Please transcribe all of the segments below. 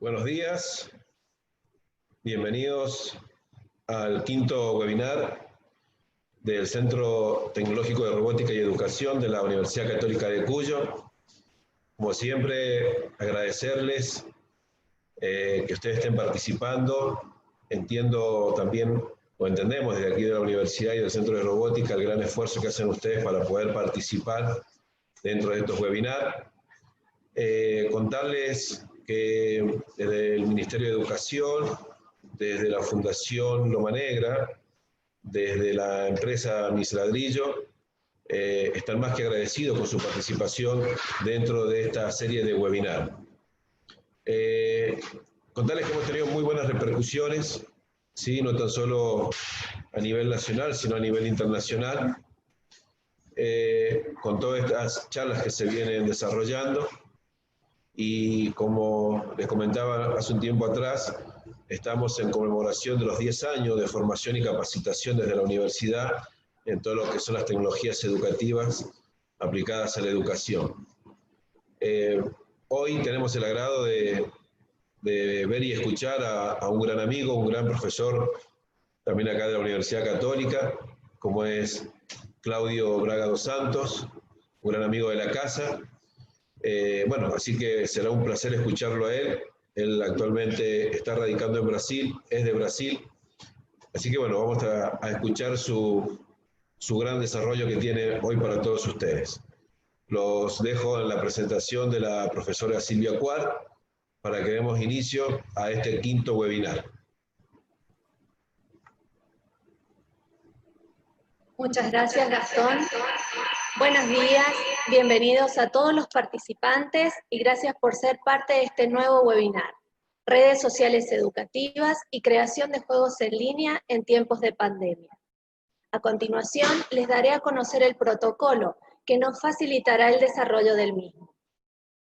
Buenos días, bienvenidos al quinto webinar del Centro Tecnológico de Robótica y Educación de la Universidad Católica de Cuyo. Como siempre, agradecerles que ustedes estén participando. Entiendo también, o entendemos desde aquí de la universidad y del Centro de Robótica, el gran esfuerzo que hacen ustedes para poder participar dentro de estos webinars. Contarles que desde el Ministerio de Educación, desde la Fundación Loma Negra, desde la empresa Mis Ladrillo, están más que agradecidos por su participación dentro de esta serie de webinar. Contarles que hemos tenido muy buenas repercusiones, ¿sí? No tan solo a nivel nacional, sino a nivel internacional, con todas estas charlas que se vienen desarrollando. Y como les comentaba hace un tiempo atrás, estamos en conmemoración de los 10 años de formación y capacitación desde la universidad en todo lo que son las tecnologías educativas aplicadas a la educación. Hoy tenemos el agrado de ver y escuchar a un gran amigo, un gran profesor, también acá de la Universidad Católica, como es Claudio Braga dos Santos, un gran amigo de la casa. Bueno, así que será un placer escucharlo a él. Él actualmente está radicando en Brasil, es de Brasil. Así que bueno, vamos a escuchar su gran desarrollo que tiene hoy para todos ustedes. Los dejo en la presentación de la profesora Silvia Cuar para que demos inicio a este quinto webinar. Muchas gracias, Gastón. Buenos días, bienvenidos a todos los participantes y gracias por ser parte de este nuevo webinar, Redes Sociales Educativas y Creación de Juegos en Línea en Tiempos de Pandemia. A continuación, les daré a conocer el protocolo que nos facilitará el desarrollo del mismo.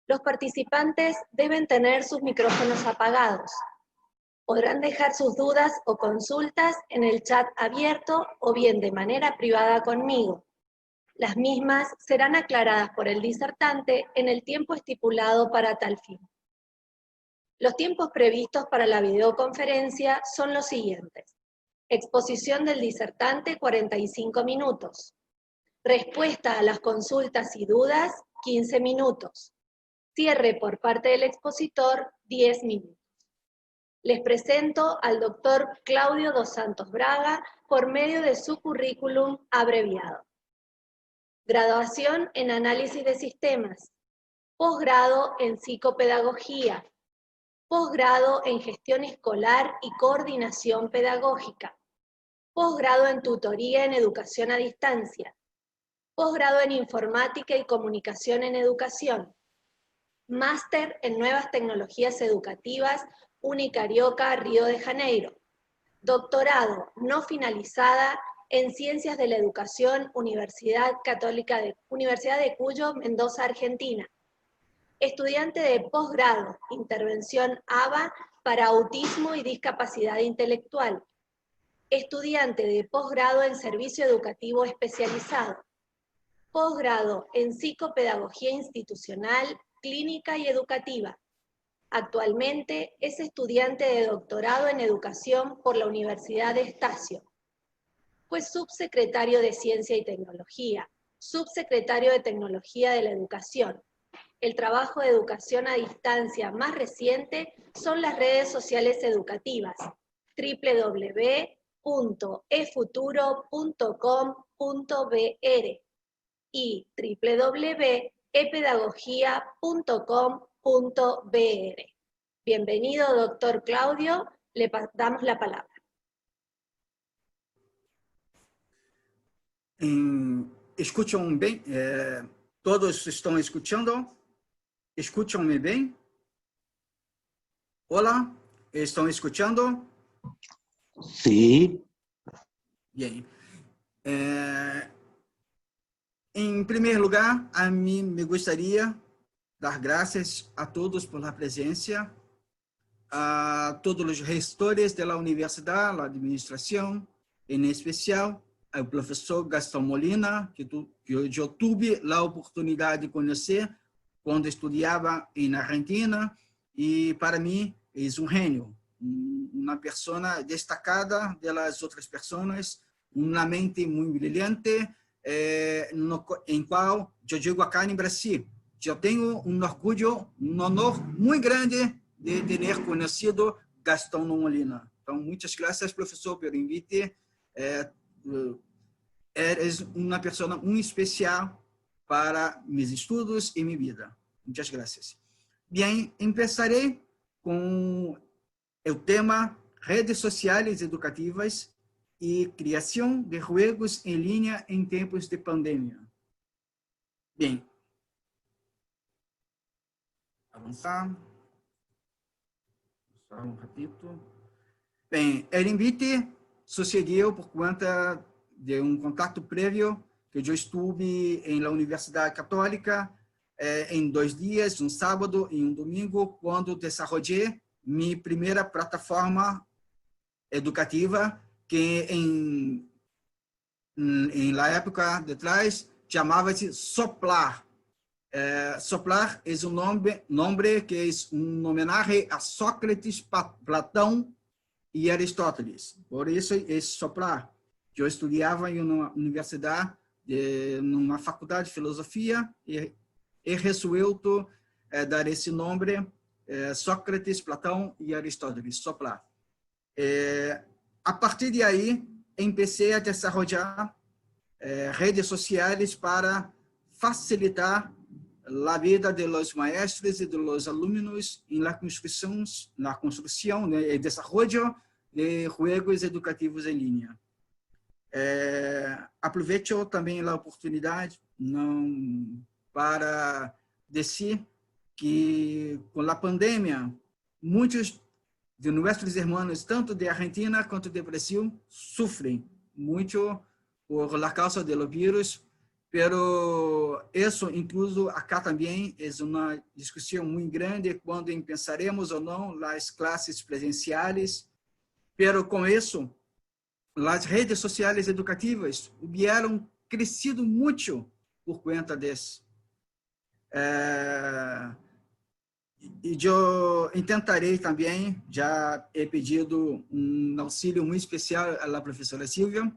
Los participantes deben tener sus micrófonos apagados. Podrán dejar sus dudas o consultas en el chat abierto o bien de manera privada conmigo. Las mismas serán aclaradas por el disertante en el tiempo estipulado para tal fin. Los tiempos previstos para la videoconferencia son los siguientes. Exposición del disertante, 45 minutos. Respuesta a las consultas y dudas, 15 minutos. Cierre por parte del expositor, 10 minutos. Les presento al doctor Claudio dos Santos Braga por medio de su currículum abreviado. Graduación en Análisis de Sistemas, posgrado en Psicopedagogía, posgrado en Gestión Escolar y Coordinación Pedagógica, posgrado en Tutoría en Educación a Distancia, posgrado en Informática y Comunicación en Educación, máster en Nuevas Tecnologías Educativas, Unicarioca, Río de Janeiro, doctorado no finalizada en Ciencias de la Educación, Universidad de Cuyo, Mendoza, Argentina. Estudiante de posgrado, intervención ABA para autismo y discapacidad intelectual. Estudiante de posgrado en servicio educativo especializado. Posgrado en psicopedagogía institucional, clínica y educativa. Actualmente es estudiante de doctorado en educación por la Universidad de Estacio. Fue subsecretario de Ciencia y Tecnología, subsecretario de Tecnología de la Educación. El trabajo de educación a distancia más reciente son las redes sociales educativas, www.efuturo.com.br y www.epedagogia.com.br. Bienvenido, doctor Claudio, le damos la palabra. Escutam bem? Todos estão escutando? Escutam-me bem? Olá, estão escutando? Sí. Bien. Em primeiro lugar, a mim me gostaria dar graças a todos pela presença, a todos os gestores da universidade, a administração, em especial, ao professor Gastão Molina, que eu tive a oportunidade de conhecer quando estudava na Argentina, e para mim es un genio, una persona destacada de las otras personas, una mente muy brillante, en cual yo digo acá en Brasil, yo tengo un orgullo, un honor muy grande de ter conhecido Gastão Molina. Então, muitas graças, professor, pelo invite. Eres uma pessoa muito especial para meus estudos e minha vida. Muitas graças. Bem, começarei com o tema redes sociais educativas e criação de jogos em linha em tempos de pandemia. Bem, avançar. Só um ratito. Bem, o invite sucedeu por conta de um contato prévio que eu estive na Universidade Católica em 2 dias, um sábado e um domingo, quando desenvolvi minha primeira plataforma educativa que na época de trás chamava-se Soplar. Soplar é um nome que é um homenagem a Sócrates, Platão e Aristóteles. Por isso é Soplar. Eu estudava em uma universidade, numa faculdade de filosofia, e resolveu dar esse nome, Sócrates, Platão e Aristóteles, Soplar. A partir de aí, comecei a desenvolver redes sociais para facilitar a vida de los maestros e de los alumnos na construção e desenvolvimento de jogos educativos em linha. Aproveito também a oportunidade para dizer que, com a pandemia, muitos de nossos irmãos, tanto de Argentina quanto de Brasil, sofrem muito por la causa do vírus, pero isso, incluso acá também, é uma discussão muito grande quando pensaremos ou não as classes presenciais, pero com isso, as redes sociais educativas vieram crescido muito por conta disso. E eu tentarei também, já he pedido um auxílio muito especial à professora Silvia,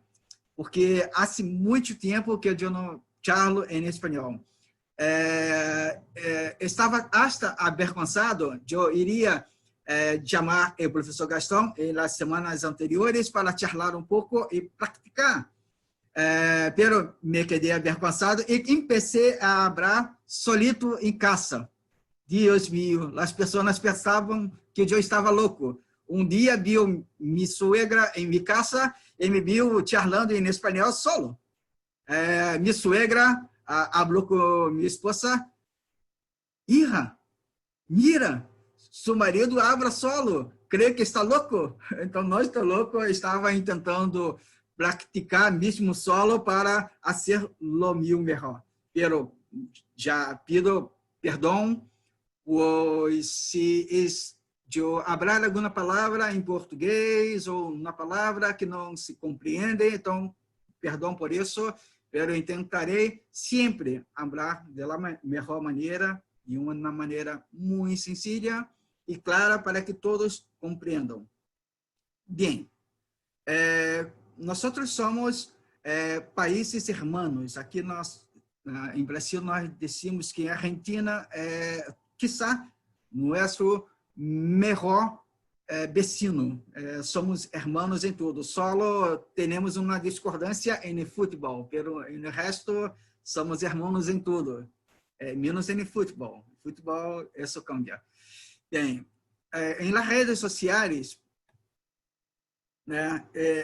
porque há muito tempo que eu não falo em espanhol. Estava hasta avergonzado, eu iria chamar o professor Gastão nas semanas anteriores para charlar um pouco e praticar. Pero me quedei avergonzado e comecei a falar solito em casa. Deus mío, as pessoas pensavam que eu estava louco. Um dia viu minha suegra em minha casa e me viu charlando em espanhol solo. Minha suegra falou com minha esposa: hija, mira, seu marido habla solo, creio que está louco. Então, não estou louco, estava tentando praticar mesmo solo para fazer lo meu melhor. Pero já pido perdão, pois se eu falar alguma palavra em português ou uma palavra que não se compreende, então, perdão por isso, pero eu tentarei sempre falar da melhor maneira, de uma maneira muito sencilla e clara para que todos compreendam. Bem, nós somos países hermanos. Aqui em Brasil nós decimos que a Argentina é, quizá, nosso melhor vecino. Somos hermanos em tudo. Só temos uma discordância em futebol, pero no resto somos hermanos em tudo. Menos em futebol. Futebol, isso cambia. Bem, em las redes sociais,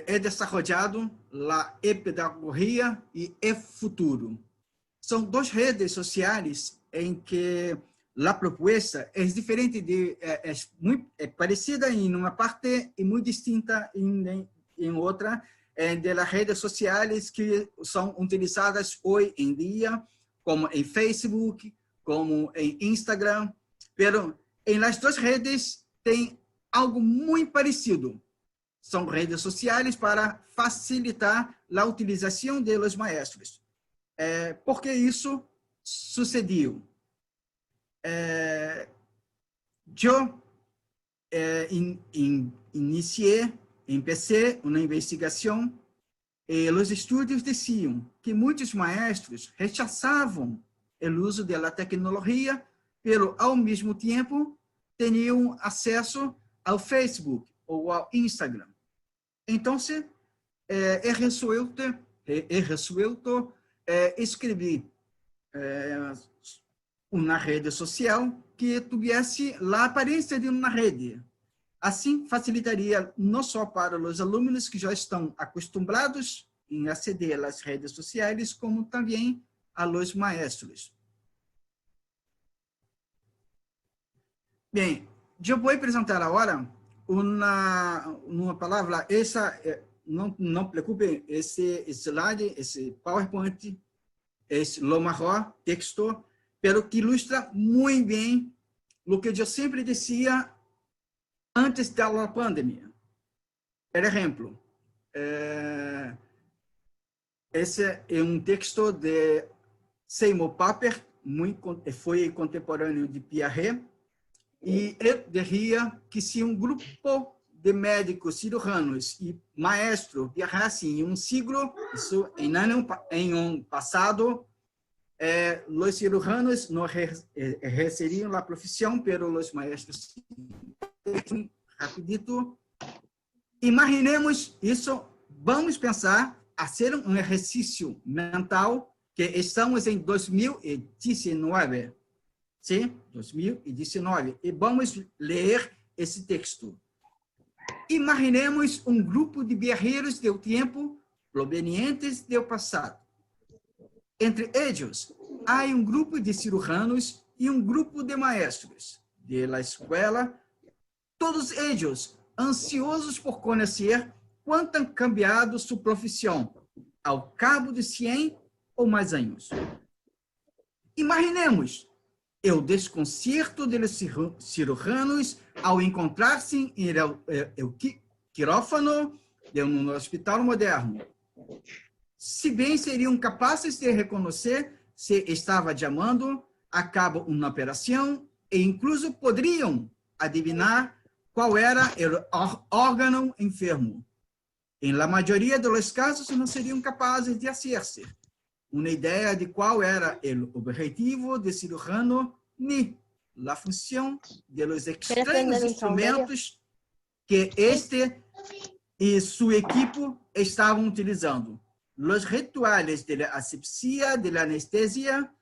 é desenvolvido a e-pedagogia e e-futuro. São 2 redes sociais em que a proposta é diferente, é parecida em uma parte e muito distinta em outra, de las redes sociais que são utilizadas hoje em dia, como em Facebook, como em Instagram, pero em las 2 redes tem algo muito parecido. São redes sociais para facilitar a utilização de los maestros. Por que isso sucedeu? Eu empecé uma investigação e os estudos diziam que muitos maestros rechaçavam o uso da tecnologia, pero ao mesmo tempo tinham acesso ao Facebook ou ao Instagram. Então, he resuelto escrever uma rede social que tivesse a aparência de uma rede. Assim, facilitaria não só para os alunos que já estão acostumados em aceder às redes sociais, como também a los maestros. Bem, eu vou apresentar agora uma palavra, não preocupe, esse slide, esse PowerPoint, é o maior texto, pero que ilustra muito bem o que eu sempre dizia antes da pandemia. Por exemplo, esse é um texto de Seymour Papert, foi contemporâneo de Piaget, e ele dizia que se um grupo de médicos cirujanos e maestros viajassem em um siglo, isso em um passado, os cirujanos não exerceriam a profissão, pero os maestros rapidito. Imaginemos isso, vamos pensar a ser um exercício mental que estamos em 2019, sim, 2019, e vamos ler esse texto. Imaginemos um grupo de guerreiros do tempo provenientes do passado. Entre eles, há um grupo de cirujanos e um grupo de maestros de la escola, todos eles ansiosos por conhecer quanto han cambiado sua profissão ao cabo de 100 ou mais anos. Imaginemos o desconcerto dos cirujanos ao encontrar-se em o quirófano de um hospital moderno. Se bem seriam capazes de reconhecer se estava chamando a cabo uma operação e incluso poderiam adivinhar qual era o órgão enfermo. Em la maioria dos casos, não seriam capazes de hacer-se uma ideia de qual era o objetivo do cirurgião nem a função de los estranhos instrumentos que este e sua equipe estavam utilizando. Los rituales de la asepsia, de la anestesia,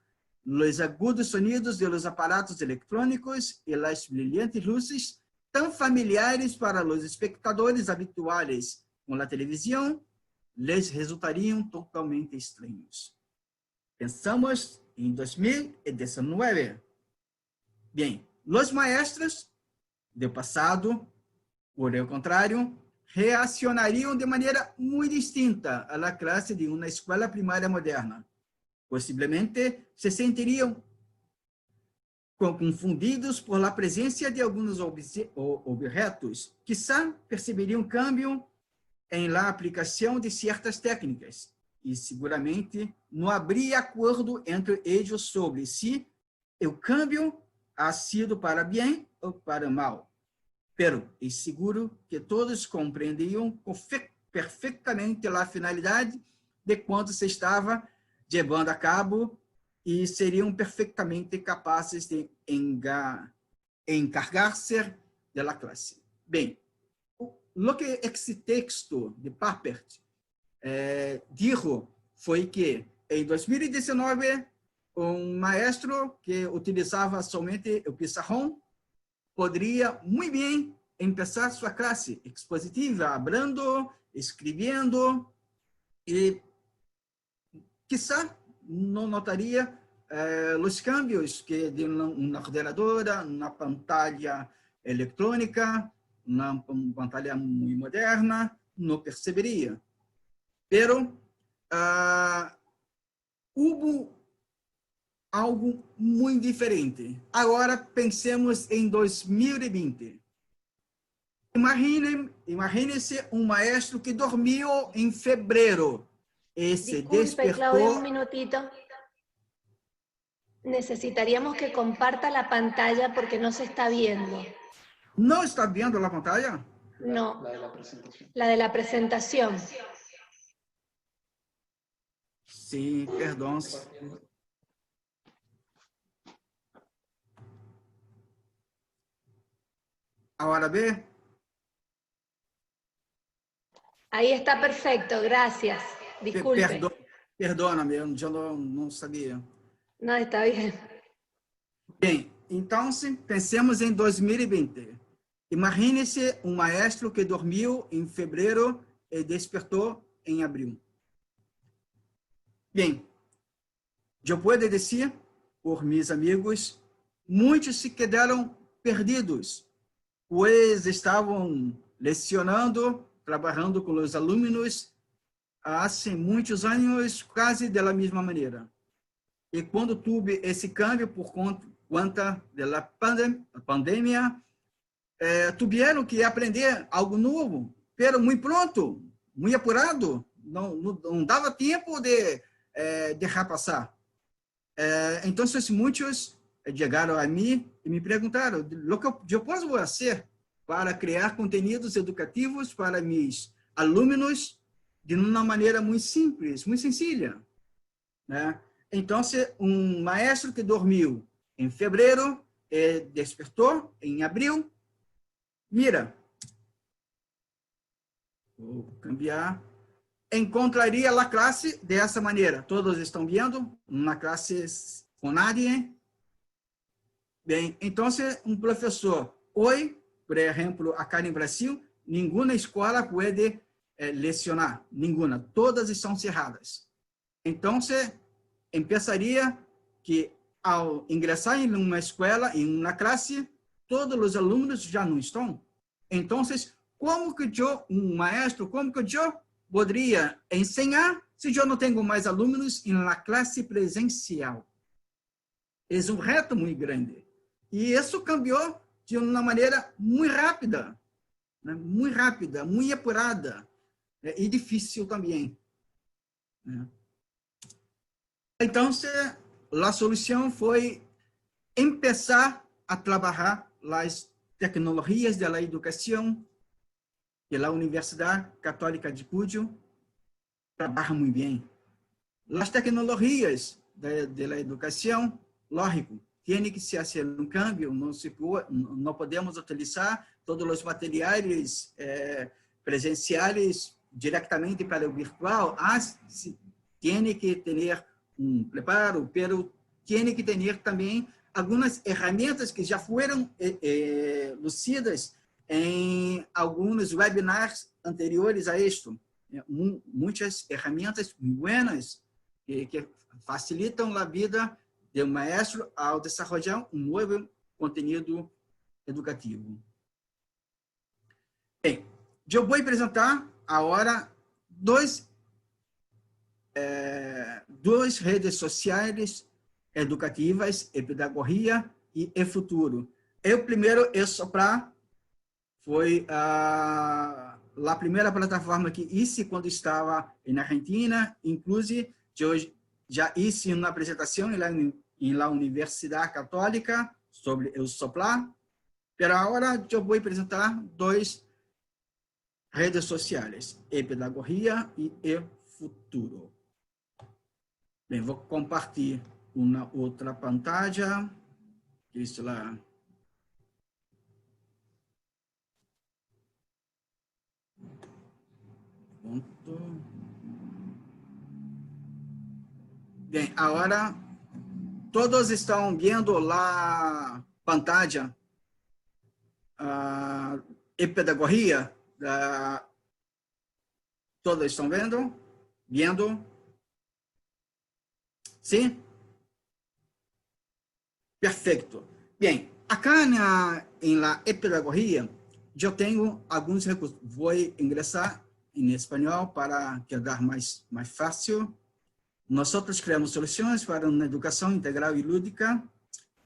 los agudos sonidos de los aparatos electrónicos y las brilhantes luces tão familiares para os espectadores habituais com a televisão, les resultariam totalmente estranhos. Pensamos em 2019. Bem, os maestros do passado, por el contrário, reacionariam de maneira muito distinta à classe de uma escola primária moderna. Possivelmente se sentiriam confundidos por la presença de alguns objetos, quizá perceberiam cambio em la aplicação de certas técnicas, e seguramente não haveria acordo entre eles sobre se o cambio ha sido para bem ou para mal. Pero é seguro que todos compreendiam perfeitamente a finalidade de quanto se estava levando a cabo e seriam perfeitamente capazes de encargar-se da classe. Bem, o que esse texto de Papert dijo foi que, em 2019, um maestro que utilizava somente o pizarrão poderia muito bem começar sua classe expositiva, hablando, escrevendo, e quizá não notaria os cambios que de uma ordenadora, uma pantalla eletrônica, uma pantalla muito moderna, não perceberia. Pero houve algo muito diferente. Agora pensemos em 2020. Imagine-se um maestro que dormiu em fevereiro e se despertou. Claudia, un minutito. Necesitaríamos que comparta la pantalla porque no se está viendo. ¿No está viendo la pantalla? No, La de la presentación. la de la presentación. Sí, perdón. Ahora ve. Ahí está perfecto, gracias. Disculpe. Perdóname, yo no sabía. No, está bien. Bem, então, pensemos em 2020. Imagine-se um maestro que dormiu em fevereiro e despertou em abril. Bem, eu posso dizer, por meus amigos, muitos se quedaram perdidos, pois estavam lecionando, trabalhando com os alunos há muitos anos, quase da mesma maneira. E quando tive esse câmbio por conta da pandemia, tiveram que aprender algo novo, pero muito pronto, muito apurado, não dava tempo de deixar passar. Então, muitos chegaram a mim e me perguntaram o que eu posso fazer para criar conteúdos educativos para meus alunos de uma maneira muito simples, muito sencilla, né? Então, maestro que dormiu em fevereiro e despertou em abril, mira, vou cambiar, encontraria a classe dessa maneira. Todos estão vendo? Uma classe com nadie. Bem, então, professor, hoje, por exemplo, aqui no Brasil, nenhuma escola pode lecionar, nenhuma, todas estão cerradas. Então, começaria que, ao ingressar em uma escola, em uma classe, todos os alunos já não estão. Então, como que eu, um maestro, como que eu poderia ensinar se eu não tenho mais alunos na classe presencial? É um reto muito grande. E isso cambiou de uma maneira muito rápida, né? Muito apurada, e difícil também, né? Então, a solução foi começar a trabalhar as tecnologias da educação, que a Universidade Católica de Puyo trabalha muito bem. As tecnologias da educação, lógico, tem que se fazer um câmbio, não podemos utilizar todos os materiais presenciais diretamente para o virtual, tem que ter um preparo, pero tem que ter também algumas ferramentas que já foram lucidas em alguns webinars anteriores a isto. Muitas ferramentas buenas que facilitam a vida do maestro ao desenvolver um novo conteúdo educativo. Bem, eu vou apresentar agora duas redes sociais educativas, e pedagogia e futuro. O primeiro é Soprar, foi a primeira plataforma que hice quando estava na Argentina, inclusive eu já hice uma apresentação na Universidade Católica sobre o Soprar, mas agora eu vou apresentar duas redes sociais, e pedagogia e futuro. Bem, vou compartilhar uma outra pantalla. Isso lá. Pronto. Bem, agora todos estão vendo lá a pantalla e pedagogia. Todos estão vendo? Vendo? Sim? Perfeito. Bem, acá em la e-pedagogia, eu tenho alguns recursos. Vou ingressar em espanhol para quedar mais fácil. Nós criamos soluções para uma educação integral e lúdica.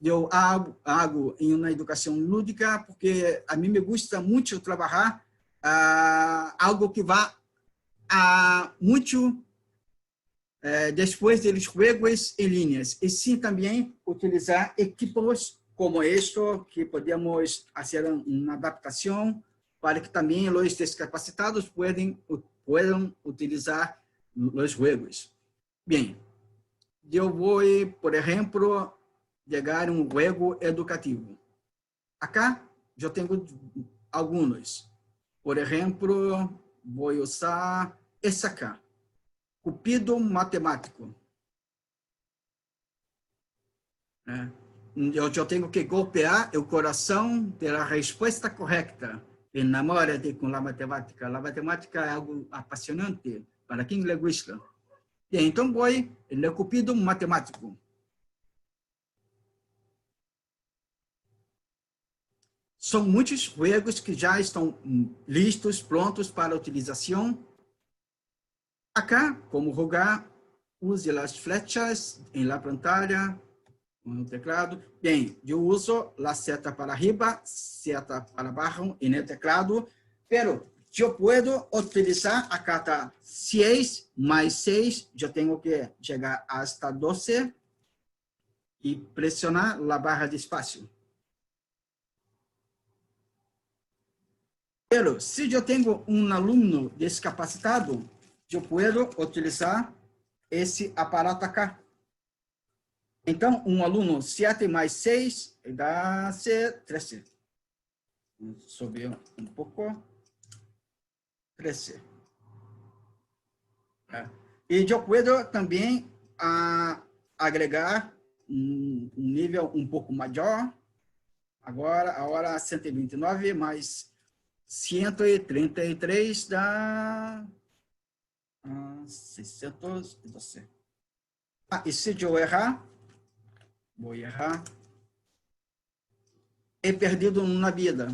Eu hago em uma educação lúdica porque a mim me gusta muito trabalhar algo que vá muito depois dos jogos em linhas, e sim também utilizar equipos como esto, que podemos fazer uma adaptação para que também os discapacitados puedan utilizar os juegos. Bem, eu vou, por exemplo, pegar um jogo educativo. Acá, eu tenho alguns. Por exemplo, vou usar esse acá. Cupido matemático. Eu tenho que golpear o coração da resposta correta. Enamora-te com a matemática. A matemática é algo apaixonante para quem lhe gosta. E então vou no Cupido matemático. São muitos jogos que já estão listos, prontos para utilização. Acá, como jogar, use as flechas em la pantalla, no teclado. Bem, eu uso a seta para arriba, seta para abaixo e no teclado, pero eu posso utilizar a carta 6 mais 6, eu tenho que chegar hasta 12 e pressionar a barra de espaço. Pero, se eu tenho um aluno discapacitado, eu posso utilizar esse aparato acá. Então, um aluno 7 mais 6 dá 13. Vamos subir um pouco. 13. E eu posso também agregar um nível um pouco maior. Agora 129 mais 133 dá 612. E se eu errar, vou errar, é perdido na vida.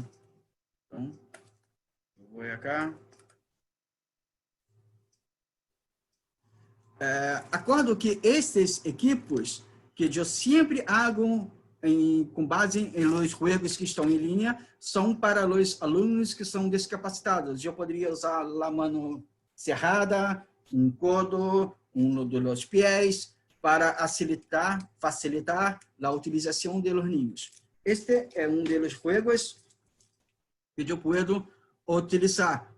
Então, eu vou cá. Acordo que esses equipos que eu sempre hago com base em los jogos que estão em linha são para os alunos que são discapacitados. Eu poderia usar a mão cerrada, um codo, um dos pés, para facilitar a utilização dos niños. Este é um dos jogos que eu posso utilizar.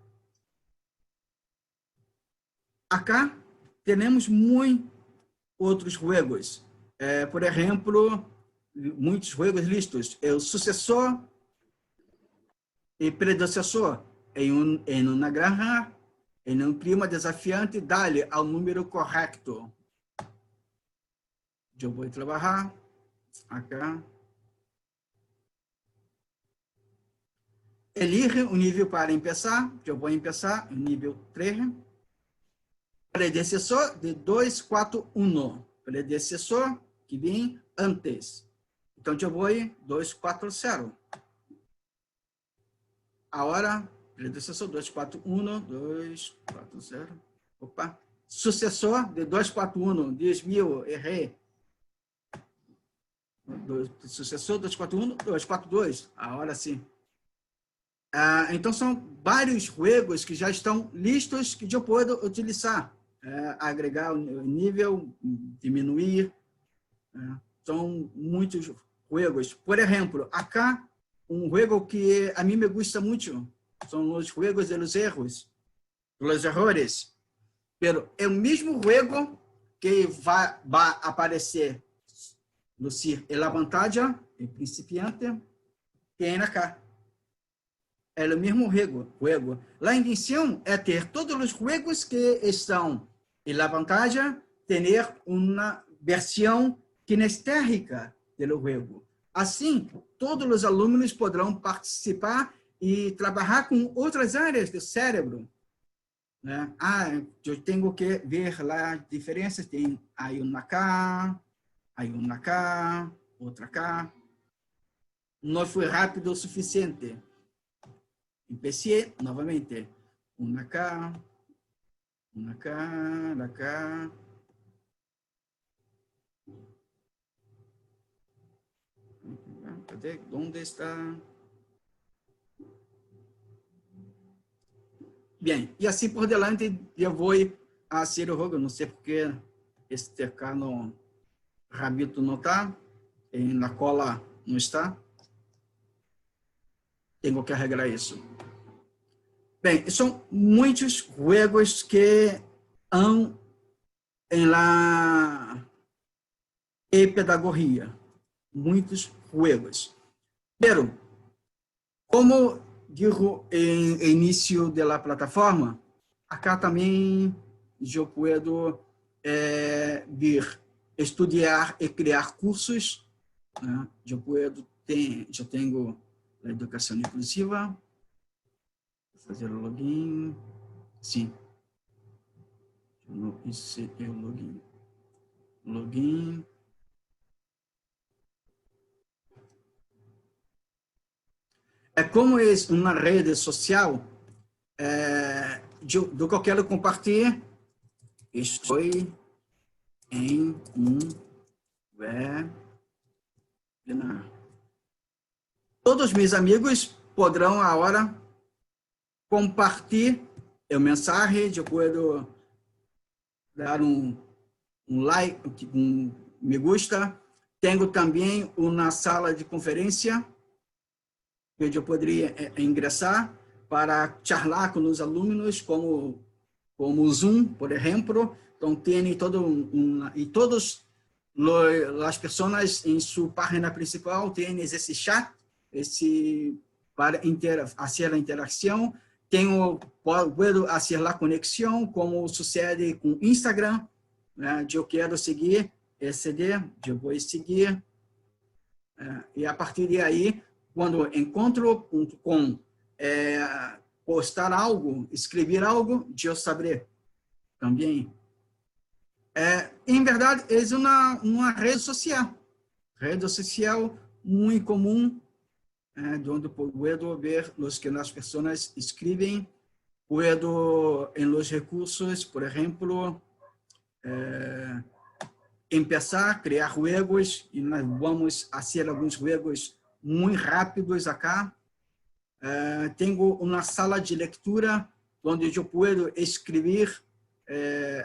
Acá temos muitos outros jogos. Por exemplo, muitos jogos listos. É o sucessor e predecessor. Em uma granja, em um clima desafiante, dá-lhe ao número correto. Eu vou trabalhar acá. Elige o nível para começar. Eu vou começar no nível 3. Predecessor de 2, 4, 1. Predecessor que vem antes. Então, eu vou 2, 4, 0. Agora, predecessor 2, 4, 1, 2, 4, 0. Opa. Sucessor de 2, 4, 1. Desvio, errei. Sucessor 2, 4, 1, 2, 4, 2. Agora sim. Então, são vários jogos que já estão listos que eu posso utilizar. Agregar o nível, diminuir. São muitos jogos. Por exemplo, acá, um jogo que a mim me gusta muito são os jogos dos erros, dos errores. Pero é o mesmo jogo que vai aparecer lucir la pantalla, em principiante, tem acá. É o mesmo jogo. A intenção é ter todos os jogos que estão na pantalla, ter uma versão kinestérica do jogo. Assim, todos os alunos poderão participar e trabalhar com outras áreas do cérebro. Eu tenho que ver lá as diferenças. Tem aí uma cá, outra cá. Não foi rápido o suficiente. Empecé novamente. Uma cá, cá. Cadê? Onde está? Bem, e assim por diante, eu vou fazer o jogo. Não sei porque este cá no rabito não está. Na cola Não está? Tenho que arreglar isso. Bem, são muitos jogos que há em la e-pedagogia. Muitos jogos. Pero, como digo em início da plataforma, acá também eu posso vir estudar e criar cursos. Né? Eu tenho a educação inclusiva, fazer o login, sim. Isso é o login. Login. Como é uma rede social, do que eu quero compartilhar, estou em um webinar. Todos meus amigos poderão agora compartilhar a mensagem, eu posso dar um like, um me gusta. Tenho também uma sala de conferência que eu poderia ingressar para charlar com os alunos, como o Zoom, por exemplo. Então, tem e todas as pessoas em sua página principal têm esse chat, para fazer a interação. Puedo fazer a conexão, como sucede com Instagram. Né? Eu quero seguir eu vou seguir. E a partir de aí, quando encontro com postar algo, escrever algo, eu saberei também. Em verdade, é uma rede social muito comum, onde puedo ver os que as pessoas escrevem, puedo, em los recursos, por exemplo, começar a criar jogos, e nós vamos fazer alguns jogos muito rápidos acá. Tenho uma sala de leitura, onde eu posso escrever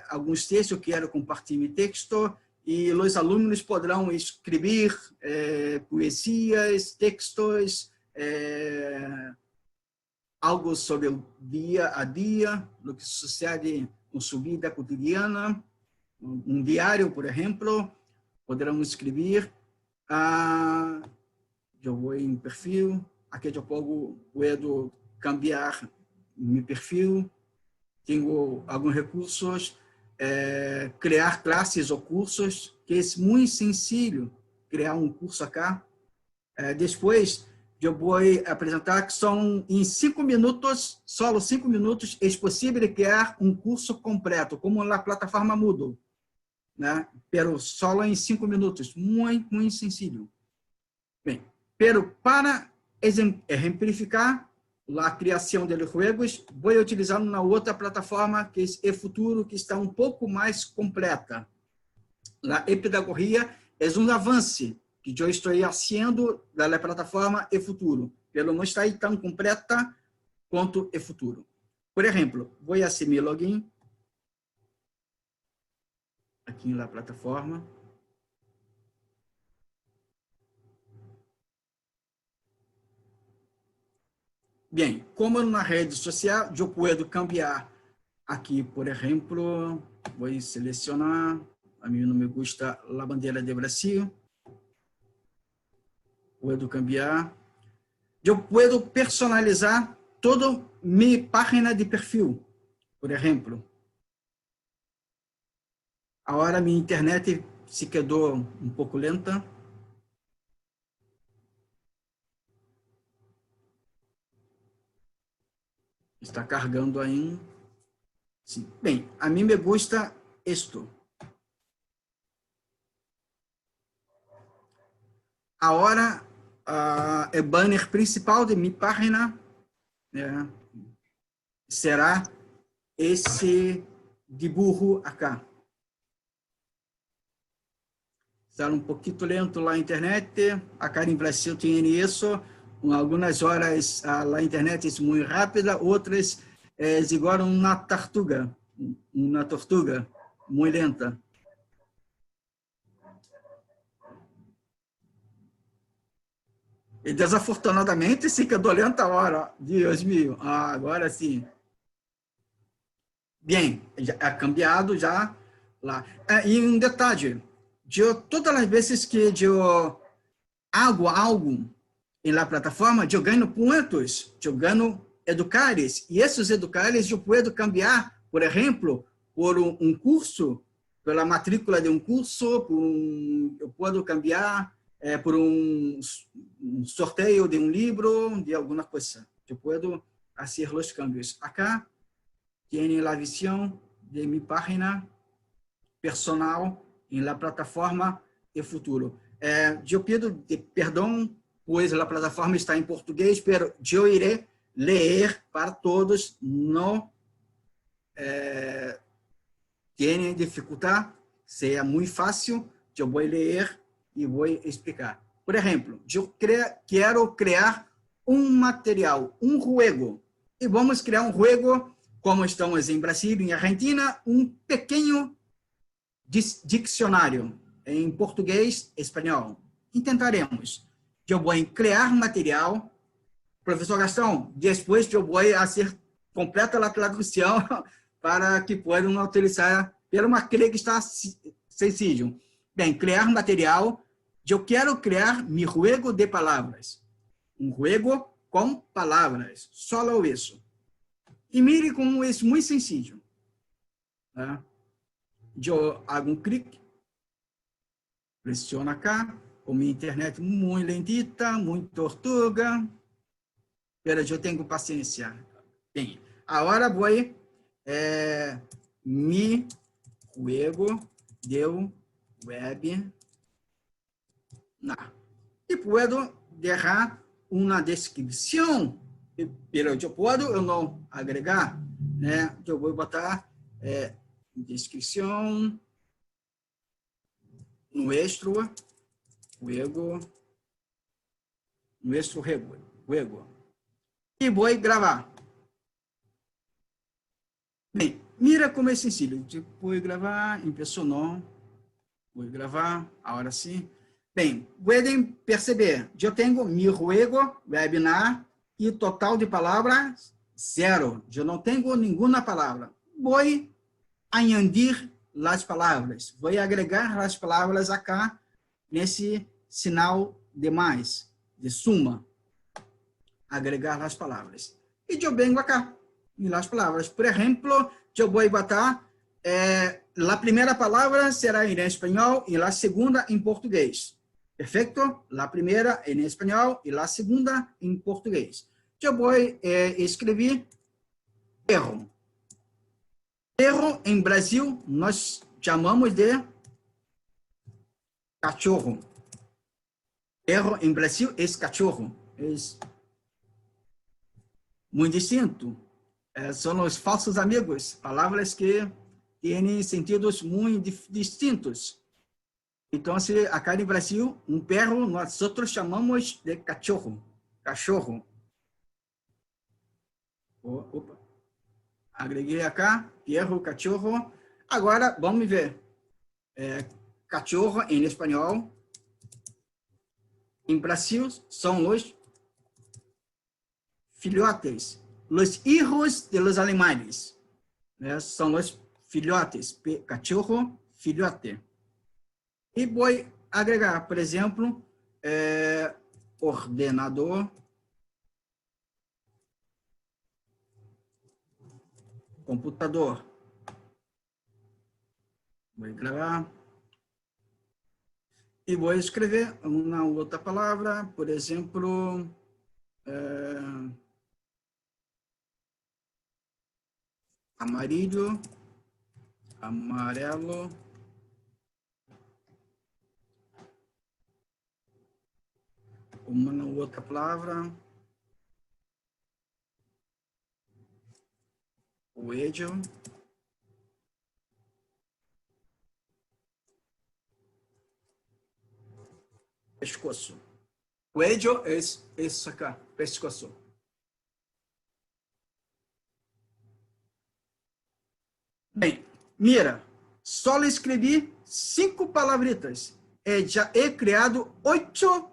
alguns textos, eu quero compartilhar meu texto, e os alunos poderão escrever poesias, textos, algo sobre o dia a dia, o que sucede com sua vida cotidiana, um diário, por exemplo, poderão escrever. Eu vou em perfil, aqui eu posso cambiar meu perfil, tenho alguns recursos, criar classes ou cursos, que é muito sencillo criar um curso acá. Depois, eu vou apresentar que são em 5 minutos, só 5 minutos, é possível criar um curso completo, como na plataforma Moodle, né? Pero só em 5 minutos, muito sencillo. Bem, pero para exemplificar a criação de jogos, vou utilizar uma outra plataforma, que é eFuturo, que está um pouco mais completa. A e-pedagogia é um avanço que eu estou fazendo da plataforma eFuturo, pero não está aí tão completa quanto eFuturo. Por exemplo, vou fazer meu login aqui na plataforma. Bem, como na rede social, eu posso cambiar aqui, por exemplo, vou selecionar, a mim não me gusta a bandeira de Brasil, posso cambiar, eu posso personalizar toda minha página de perfil, por exemplo. Agora minha internet se quedou um pouco lenta. Está cargando aí. Sim. Bem, a mim me gusta isto. Agora, o banner principal de minha página será esse dibujo acá. Está um pouquinho lento lá a internet. Acá em Brasil tem isso. Algumas horas a internet é muito rápida, outras é igual uma tortuga muito lenta. E desafortunadamente se quedou lenta agora. Deus meu. Ah, agora sim. Bem, já é cambiado já lá. E um detalhe, todas as vezes que eu hago algo na plataforma, eu ganho pontos, eu ganho educares, e esses educares eu posso cambiar, por exemplo, por um curso, pela matrícula de um curso, eu posso cambiar por um sorteio de um livro, de alguma coisa. Eu posso fazer os cambios. Acá tem a visão de minha página personal na plataforma de futuro. Eu peço perdão, pois a plataforma está em português, mas eu irei ler para todos. Não tem dificuldade, seja muito fácil. Eu vou ler e vou explicar. Por exemplo, eu quero criar um material, um jogo. E vamos criar um jogo, como estamos em Brasil e Argentina, um pequeno dicionário em português e espanhol. Intentaremos. Eu vou criar material. Professor Gastão, depois eu vou fazer completa a tradução para que possam utilizar, pelo uma creio que está sencillo. Bem, criar material. Eu quero criar meu jogo de palavras. Um jogo com palavras. Só isso. E mire como é muito sencillo. Tá? Eu hago um clique, pressiono acá, com minha internet muito lentita, muito tortuga, mas eu tenho paciência. Bem, agora vou mi juego de web. E posso deixar uma descrição, pero eu posso ou não agregar, né? Eu vou botar descrição nuestro juego. E vou gravar. Bem, mira como é sencillo. Vou gravar, impressionou. Vou gravar, agora sim. Bem, podem perceber, eu tenho meu juego, webinar, e total de palavras, 0. Eu não tenho nenhuma palavra. Vou añadir as palavras. Vou agregar as palavras acá, nesse sinal de mais, de suma. Agregar as palavras. E eu venho acá, e as palavras. Por exemplo, eu vou botar, a primeira palavra será em espanhol e a segunda em português. Perfeito? A primeira em espanhol e a segunda em português. Eu vou escrever erro. Erro, em Brasil, nós chamamos de cachorro. Erro, em Brasil, é cachorro. É muito distinto. São os falsos amigos. Palavras que têm sentidos muito distintos. Então, acá no Brasil, um perro, nós chamamos de cachorro. Cachorro. Opa. Agreguei acá, perro, cachorro. Agora, vamos ver. Cachorro, em espanhol. Em Brasil, são os filhotes. Os hijos de los animales. São os filhotes. Cachorro, filhote. E vou agregar, por exemplo, ordenador, computador. Vou gravar. E vou escrever uma outra palavra, por exemplo, amarelo, uma outra palavra, coelho, pescoço. Coelho é isso aqui, pescoço. Bem, mira, só escrevi 5 palavritas. Já he criado 8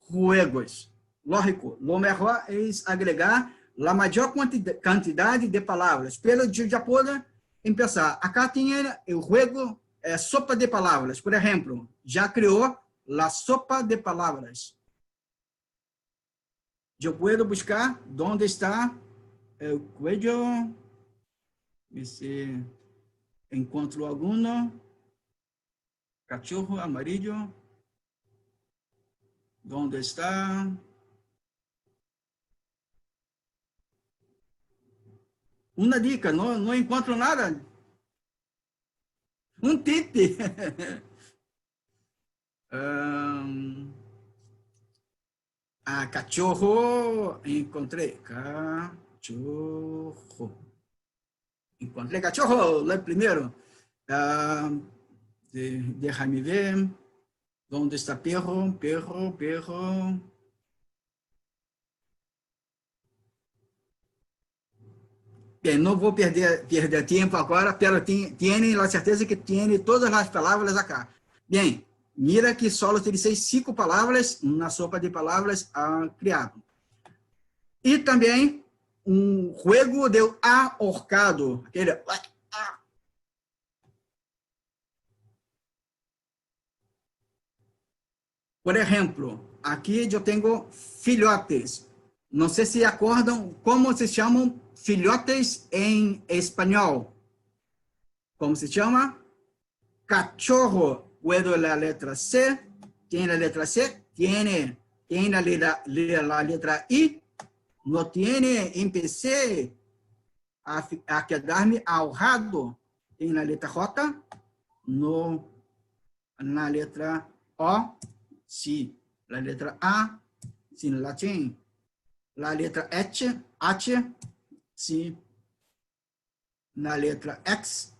juegos. lógico, lo mejor es agregar la mayor cantidad de palavras. Pero eu já posso começar. Acá tinha o jogo sopa de palavras. Por exemplo, já criou a sopa de palavras. Eu posso buscar onde está o cuello. Ver se encontro alguno. Cachorro amarillo. ¿Dónde está? Uma dica, não encontro nada. Um tip. Cachorro. Encontrei. Cachorro. Encontrei cachorro, lá primeiro. Déjame ver. Onde está perro? Perro. Bem, não vou perder tempo agora, pero tem a certeza que tem todas as palavras acá. Bem, mira que só utilizei 5 palavras na sopa de palavras criado. E também juego de ahorcado. Aquele... Por exemplo, aqui eu tenho filhotes. Não sei se acordam como se chamam filhotes em espanhol. Como se chama? Cachorro. Puedo la letra C. Tiene la letra C. Tiene la letra I. No tiene, empecé a quedar-me ahorrado. Tem la letra J. No, na letra O. Sí. La letra A. Sin latim. La letra H. Sim. Na letra X.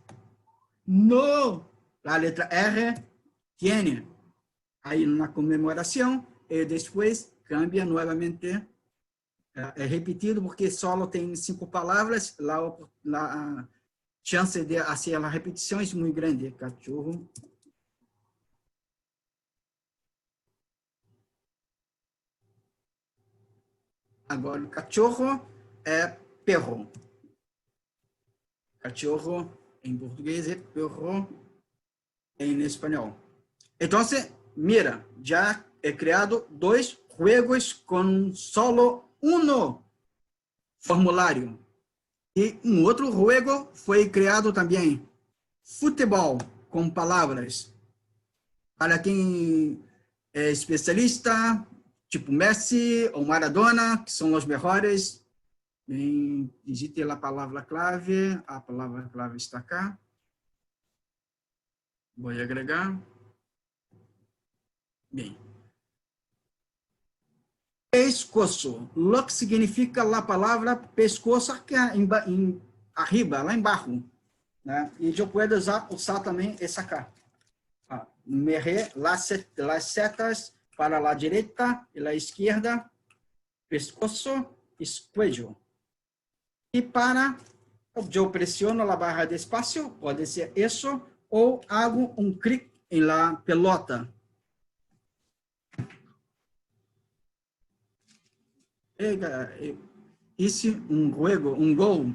No. La letra R. Tiene. Aí na comemoração. E depois cambia novamente. É repetido porque só tem 5 palavras. A chance de fazer a repetição é muito grande. Cachorro. Agora, o cachorro é perro. Cachorro em português é perro em espanhol. Então, mira, já é criado 2 juegos com solo um formulário. E outro jogo foi criado também. Futebol com palavras. Para quem é especialista, tipo Messi ou Maradona, que são os melhores. Digite a palavra clave está cá. Vou agregar. Bem. Pescoço. Lo que significa a palavra pescoço aqui arriba, lá embaixo. Né? E eu posso usar também essa cá. Las setas para a direita e a esquerda, pescoço e cuello. E para, eu pressiono a barra de espaço, pode ser isso, ou hago clique em la pelota. Esse juego, gol.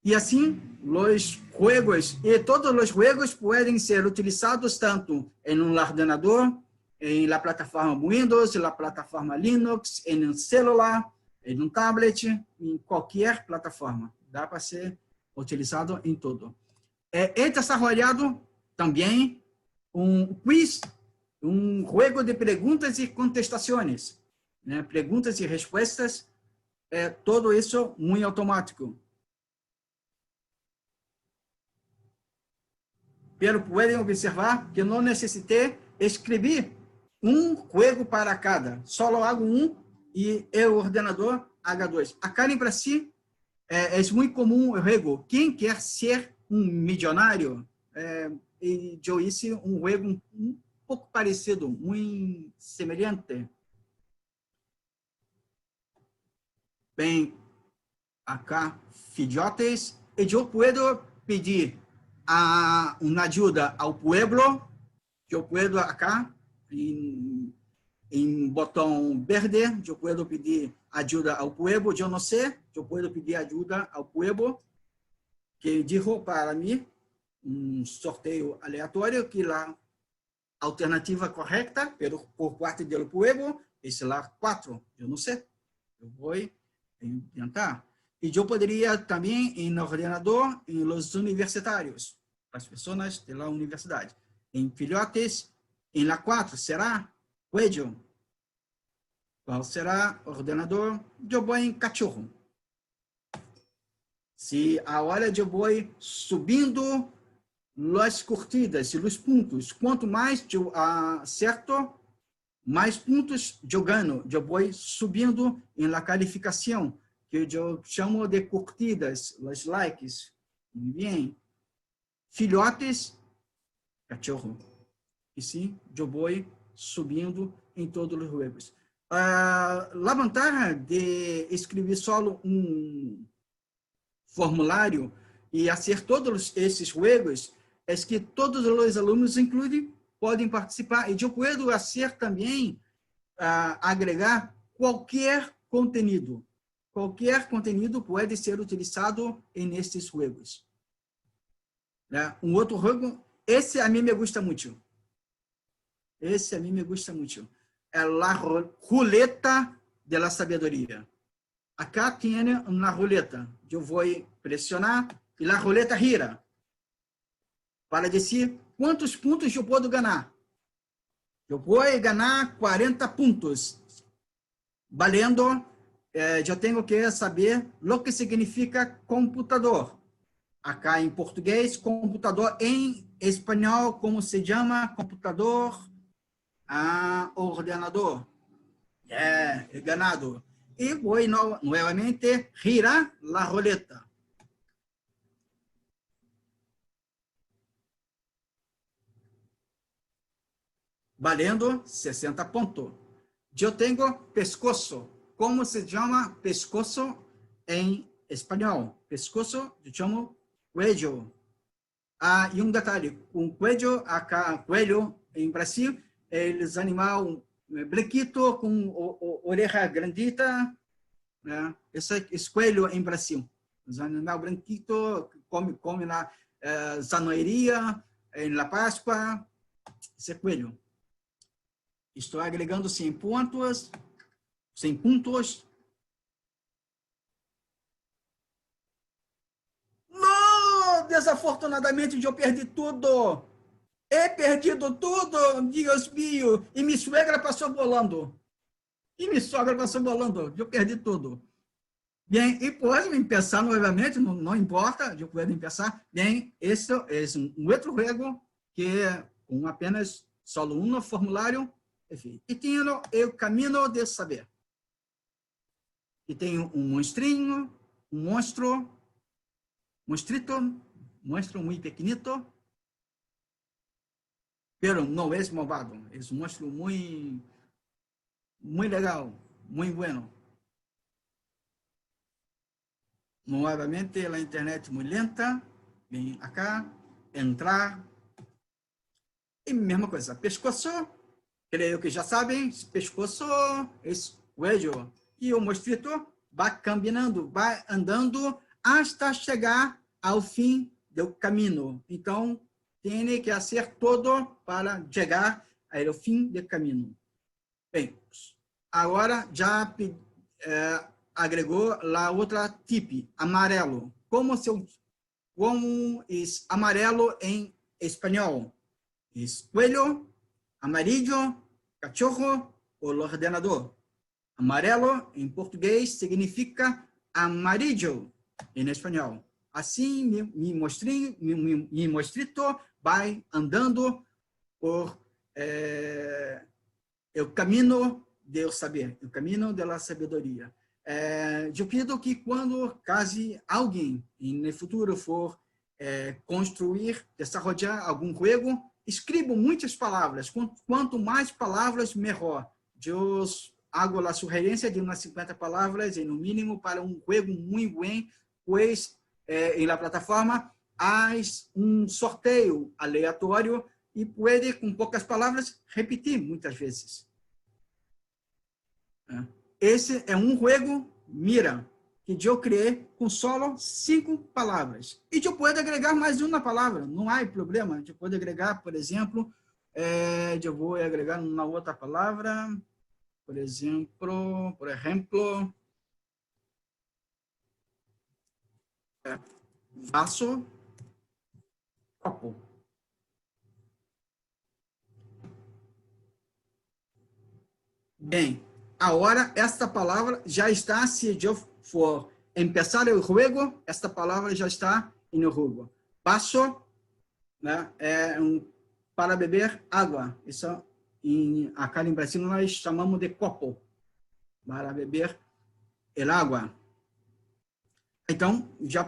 E assim, os juegos, e todos os juegos podem ser utilizados tanto em ordenador, em la plataforma Windows, na plataforma Linux, em um celular, em tablet, em qualquer plataforma. Dá para ser utilizado em tudo. É desenvolvido também quiz, jogo de perguntas e contestações, né? Perguntas e respostas, tudo isso muito automático. Pero podem observar que não necessitei escrever jogo para cada. Só hago e o ordenador haga 2. Acá em Brasil, é muito comum o jogo. Quem quer ser milionário? E eu hice jogo pouco parecido, muito semelhante. Bem, acá, filhotes, e eu posso pedir uma ajuda ao pueblo, que eu posso acá, em botão verde, eu posso pedir ajuda ao povo. Eu não sei, eu posso pedir ajuda ao povo, que dijo para mim um sorteio aleatório que a alternativa correta, por parte do povo, é lá 4. Eu não sei. Eu vou tentar. E eu poderia também, em ordenador, em los universitários, as pessoas da universidade. Em filhotes, em la 4, será? Cuello. Qual será ordenador? Eu vou em cachorro. Se agora eu vou subindo as curtidas e os pontos, quanto mais eu acerto, mais pontos eu ganho. Eu vou subindo em la calificação, que eu chamo de curtidas, os likes. Muito bem. Filhotes, cachorro. E sim, eu vou subindo em todos os juegos. A vantagem de escrever só um formulário e fazer todos esses juegos é que todos os alunos, inclusive, podem participar. E eu posso fazer também, agregar qualquer conteúdo. Qualquer conteúdo pode ser utilizado nestes juegos. Um outro jogo, esse a mim me gusta muito. Esse a mim me gusta muito. É a ruleta de la sabedoria. Acá tem uma ruleta. Eu vou pressionar e a ruleta gira para dizer quantos pontos eu posso ganhar. Eu vou ganhar 40 pontos. Valendo, eu tenho que saber o que significa computador. Acá em português, computador. Em espanhol, como se chama? Computador, ordenador. Ganado. E vou novamente girar a roleta. Valendo 60 pontos. Eu tenho pescoço. Como se chama pescoço em espanhol? Pescoço, eu chamo cuello. E um detalhe, cuello, acá, cuello em Brasil, eles animais branquito com orelha grandita, né? Esse coelho em Brasil. Os animais branquito come na zanahoria, em La Páscoa, esse coelho. Estou agregando 100 pontos. 100 pontos. Não! Desafortunadamente, eu perdi tudo. He perdido tudo, Deus mío. E minha suegra passou bolando. Eu perdi tudo. Bem, e pode empezar novamente, não importa, eu posso empezar. Bem, esse é um outro jogo que com apenas só um formulário. Enfim, e tem o caminho de saber. E tem um monstrinho, um monstrito, monstro muito pequenito, pero não é malvado. É um monstro muito legal, muito bueno. Novamente, a internet muito lenta. Vem acá, entrar. E mesma coisa, pescoço. Creio que já sabem, pescoço é cuello. E o monstrito vai caminhando, vai andando até chegar ao fim do caminho. Então, tem que fazer tudo para chegar ao fim do caminho. Bem, agora já agregou a outra tipo, amarelo. Como é amarelo em espanhol? É coelho, amarillo, cachorro ou ordenador. Amarelo, em português, significa amarillo, em espanhol. Assim, meu monstrito vai andando por o caminho do saber, o caminho da sabedoria. Eu pido que quando caso alguém no futuro for construir, desenvolver algum jogo, escrevo muitas palavras. Quanto mais palavras, melhor. Eu hago a sugerência de umas 50 palavras, no mínimo, para um jogo muito bom, pois em la plataforma há um sorteio aleatório e pode, com poucas palavras, repetir muitas vezes. Esse é um jogo, mira, que eu criei com só 5 palavras. E eu posso agregar mais uma palavra, não há problema. Eu posso agregar, por exemplo, eu vou agregar uma outra palavra, por exemplo, vaso, copo. Bem, agora esta palavra já está, se eu for começar o jogo, esta palavra já está no jogo. Vaso, né, para beber água. Isso, acá em Brasil, nós chamamos de copo, para beber el água. Então, eu já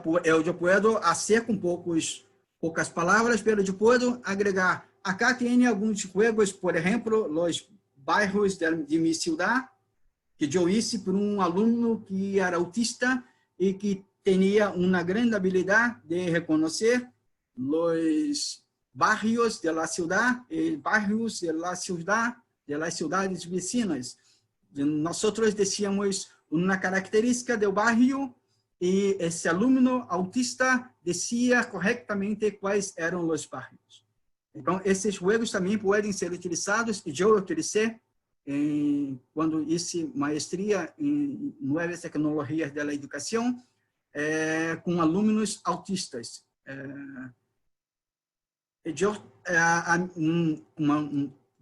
posso fazer com poucas palavras, mas eu posso agregar. Acá tem alguns jogos, por exemplo, os bairros de minha cidade, que eu hice por um aluno que era autista e que tinha uma grande habilidade de reconhecer os barrios da cidade e bairros das cidades vecinas. Nós decíamos uma característica do bairro e esse aluno autista dizia corretamente quais eram os bairros. Então, esses jogos também podem ser utilizados, e eu utilizei quando hice maestria em novas tecnologias da educação, com alunos autistas. Eu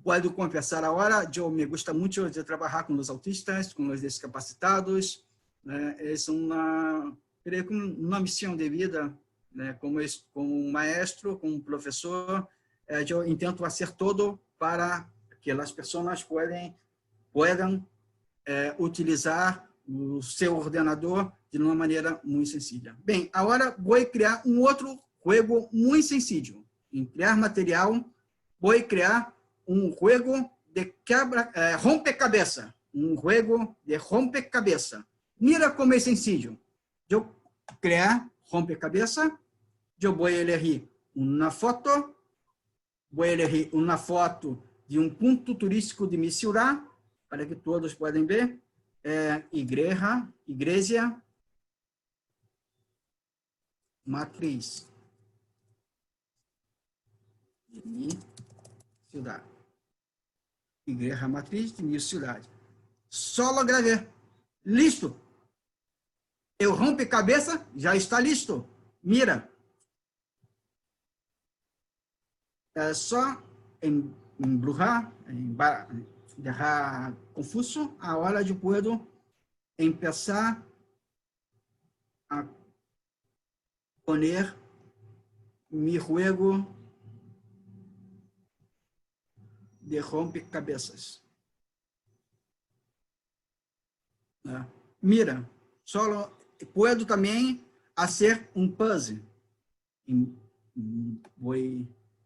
posso confessar agora, eu me gosto muito de trabalhar com os autistas, com os discapacitados. É uma missão de vida, né? Como maestro, como professor, eu tento fazer tudo para que as pessoas possam utilizar o seu ordenador de uma maneira muito sencilla. Bem, agora vou criar um outro jogo muito sencillo. Em criar material, vou criar um jogo de rompe-cabeça. Um jogo de rompe-cabeça. Mira como é sencillo. Eu criar rompe-cabeça, eu vou elegir uma foto, de um ponto turístico de minha cidade, para que todos possam ver, igreja matriz de minha cidade. Igreja matriz de minha cidade. Só gravei. Listo. Eu rompe-cabeça, já está listo. Mira. É só embrujar, deixar confuso, a hora de poder começar a poner mi juego de rompe-cabeças. Mira, só posso também fazer um puzzle. Vou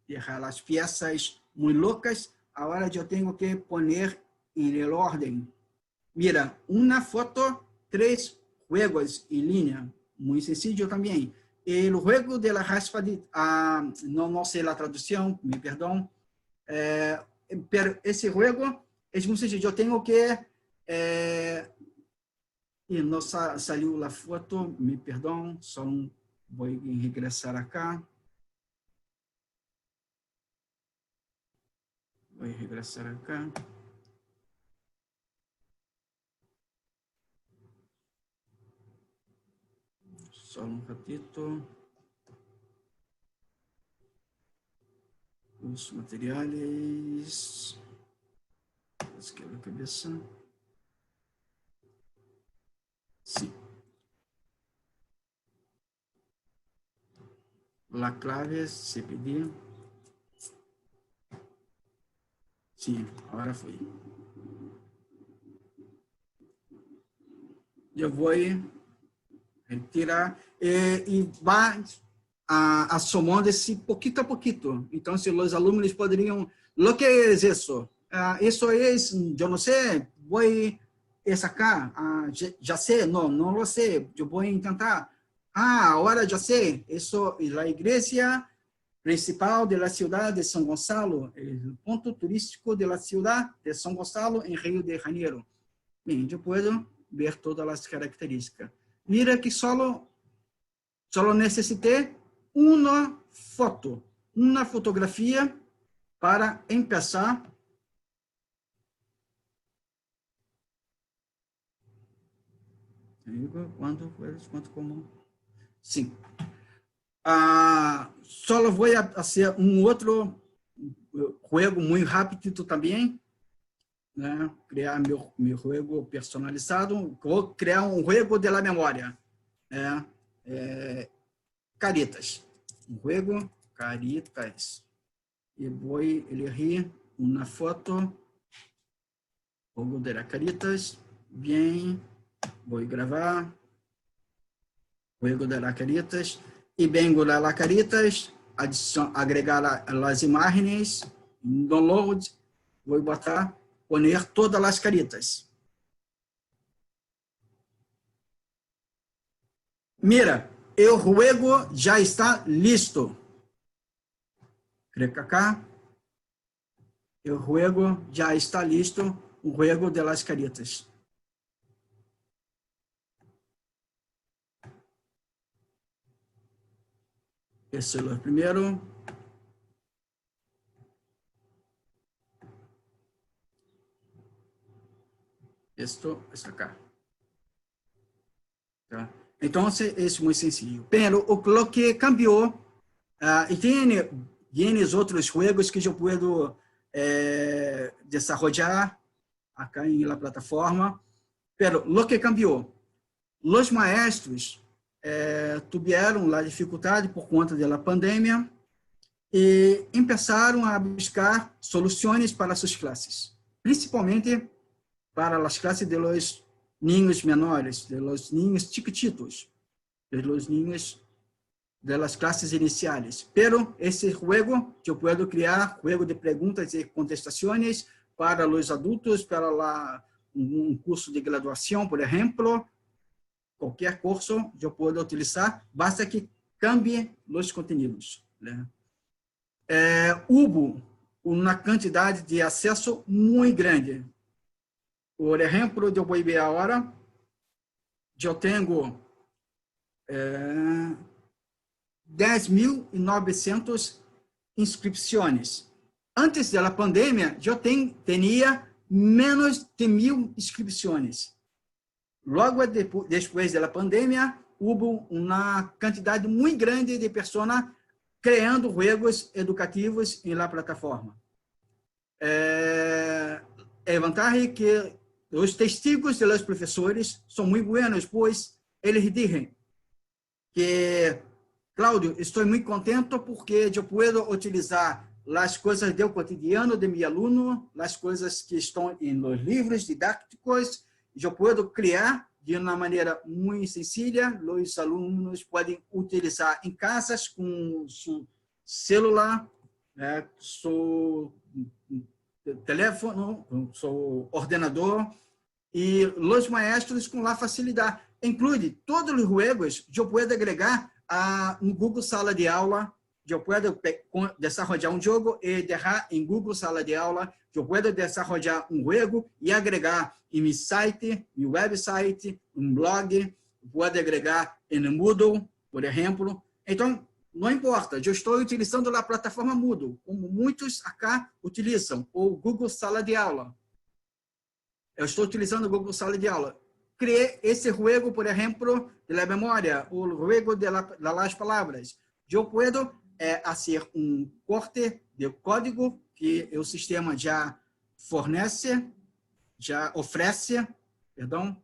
deixar as peças muito loucas. Agora eu tenho que poner em ordem. Mira, uma foto, 3 juegos em linha. Muito sencillo também. E o juego de la raspadita, não sei a tradução, me perdão. Pero esse juego é muito sencillo. Eu tenho que e não saiu a foto, me perdão, só vou regressar acá. Vou regressar acá. Só ratito. Os materiais. Esquerda, cabeça. Sim. La clave, CPD. Sim, agora foi. Eu vou retirar e vai asomando-se pouquinho a pouquinho. Então, se os alunos poderiam... Lo que é isso? Isso é, eu não sei, vou sacar, já sei, não lo sei, eu vou tentar. Agora já sei, isso é a igreja principal da cidade de São Gonçalo, o ponto turístico da cidade de São Gonçalo, em Rio de Janeiro. Bem, eu posso ver todas as características. Mira que só necessitei uma foto, uma fotografia para começar. Quanto como? Sim. Só vou fazer outro jogo muito rápido também, né? Criar meu jogo personalizado. Vou criar um jogo de la memória, né? Caritas. Um jogo Caritas. E vou elegir uma foto. Jogo de la Caritas. Bem. Vou gravar. Jogo de la Caritas. E vengo de la Caritas. Agregar as imagens. Download. Vou botar. Poner todas as caritas. Mira, o juego já está listo. Clica acá. O juego já está listo. O juego de las caritas. Esse é o primeiro. Esto acá. Tá? Então, é muito sencillo. Pero o que cambiou, e tem outros jogos que eu posso desenvolver acá na plataforma, pero o que cambiou, os maestros tiveram a dificuldade por conta da pandemia e começaram a buscar soluções para suas classes, principalmente para as classes de los niños menores, de los niños chiquititos, de los niños de las clases iniciales. Pero esse juego, eu posso criar juego de perguntas e contestações para os adultos, para um curso de graduação, por exemplo. Qualquer curso eu posso utilizar, basta que cambie os conteúdos, né? Houve uma quantidade de acesso muito grande. Por exemplo, eu vou ver agora, eu tenho 10.900 inscrições. Antes da pandemia, eu tinha menos de 1.000 inscrições. Logo depois da pandemia, houve uma quantidade muito grande de pessoas criando jogos educativos na plataforma. Vantagem que os testigos dos professores são muito buenos, pois eles dizem que, Cláudio, estou muito contente porque eu posso utilizar as coisas do cotidiano de meu aluno, as coisas que estão nos livros didáticos, eu posso criar de uma maneira muito sencilla. Os alunos podem utilizar em casas com seu celular, seu telefone, seu ordenador, e os maestros com facilidade. Inclui todos os jogos, eu posso agregar a Google Sala de Aula, eu posso desenvolver um jogo e deixar em Google Sala de Aula, eu posso desenvolver um jogo e agregar em meu site, meu website, um blog, pode agregar em Moodle, por exemplo. Então, não importa, eu estou utilizando a plataforma Moodle, como muitos acá utilizam, ou Google Sala de Aula. Eu estou utilizando o Google Sala de Aula. Criei esse jogo, por exemplo, de la memória, o jogo de las palavras. Eu posso fazer um corte de código que o sistema já oferece, perdão,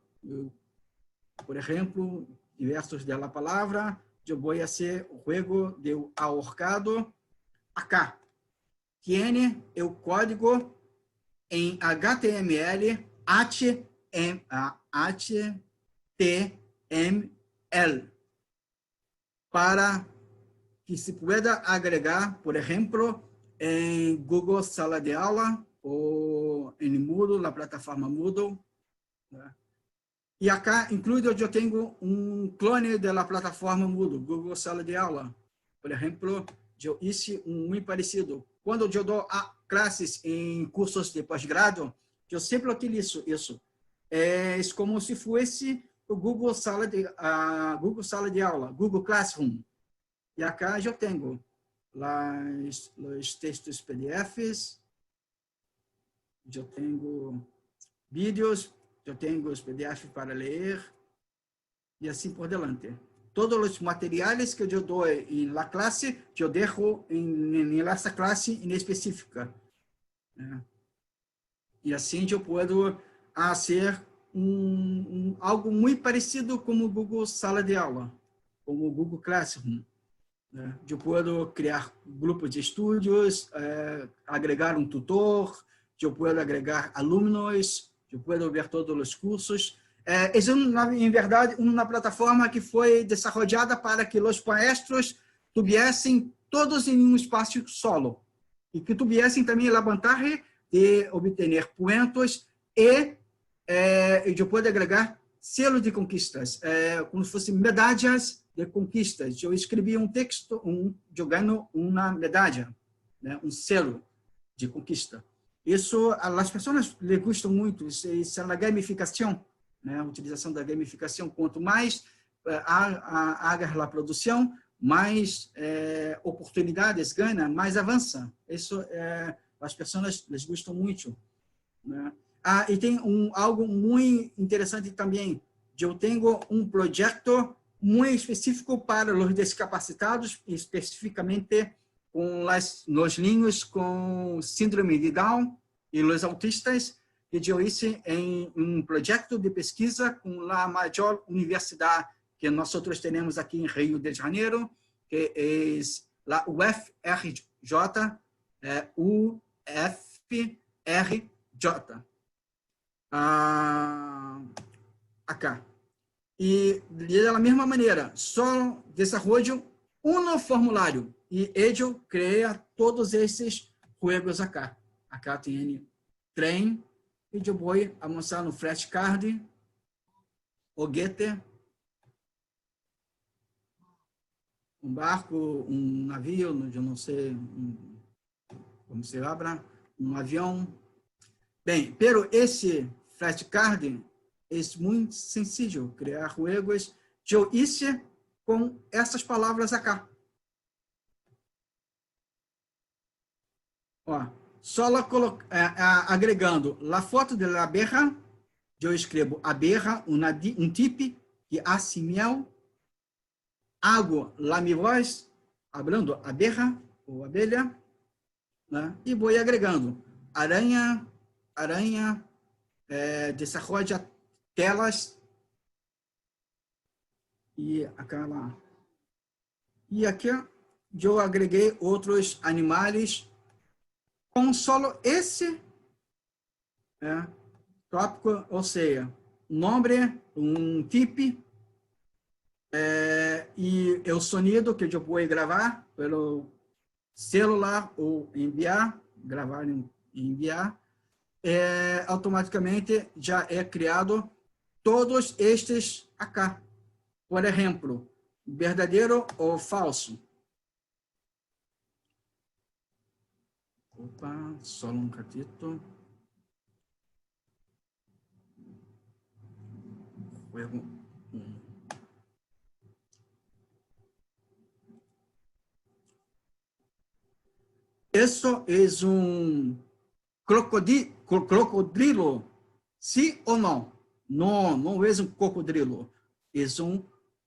por exemplo, diversos da palavra. Eu vou fazer o jogo de ahorcado acá. Tiene o código em HTML, HTML, para que se pueda agregar, por exemplo, em Google Sala de Aula ou em Moodle, na plataforma Moodle, né? E acá, incluído, eu tenho um clone da plataforma Moodle, Google Sala de Aula. Por exemplo, eu fiz um muito parecido. Quando eu dou classes em cursos de pós-grado, eu sempre utilizo isso. é como se fosse o Google Sala de Aula, Google Classroom. E acá eu tenho os textos PDFs, eu tenho vídeos, eu tenho os PDFs para ler, e assim por diante. Todos os materiais que eu dou na classe, eu deixo nessa classe em específica. E assim eu posso fazer algo muito parecido com o Google Sala de Aula, como o Google Classroom. Eu posso criar grupos de estudos, agregar um tutor, eu posso agregar alunos, eu posso ver todos os cursos. É, em verdade, uma plataforma que foi desenvolvida para que os maestros tivessem todos em um espaço solo e que tivessem também a vantagem de obter pontos e eu posso agregar selos de conquistas, como se fossem medalhas de conquistas. Eu escrevi um texto, eu ganho uma medalha, né, um selo de conquista. Isso, as pessoas lhe gostam muito, isso é a gamificação, né, a utilização da gamificação. Quanto mais haga a produção, mais oportunidades ganha, mais avança. Isso as pessoas les gostam muito, né? E tem algo muito interessante também. Eu tenho um projeto muito específico para os discapacitados, especificamente com os niños com síndrome de Down e os autistas, que eu hice em um projeto de pesquisa com a maior universidade que nós temos aqui em Rio de Janeiro, que é a UFRJ, UFRJ. Acá. E da mesma maneira, só desenvolvo um formulário e ele cria todos esses jogos acá. Acá tem trem, e eu vou avançar no flashcard, foguete, um barco, um navio, eu não sei como se abra, um avião. Bem, pero esse flashcard é muito sencillo, criar jogos. Eu hice com essas palavras acá. Ó, só agregando a foto da abeja, eu escrevo abeja, um tipo que hace miau, hago mi voz, hablando abeja ou abelha, né? E vou agregando aranha, desenvolve telas, e aquela. E aqui eu agreguei outros animais com só esse tópico, ou seja, nome, um tipo, e o sonido que eu vou gravar pelo celular ou enviar, gravar e enviar, automaticamente já é criado todos estes acá. Por exemplo, verdadeiro ou falso. Opa, só um catito. Isso é um crocodilo, sim ou não? Não, não é um crocodilo, é um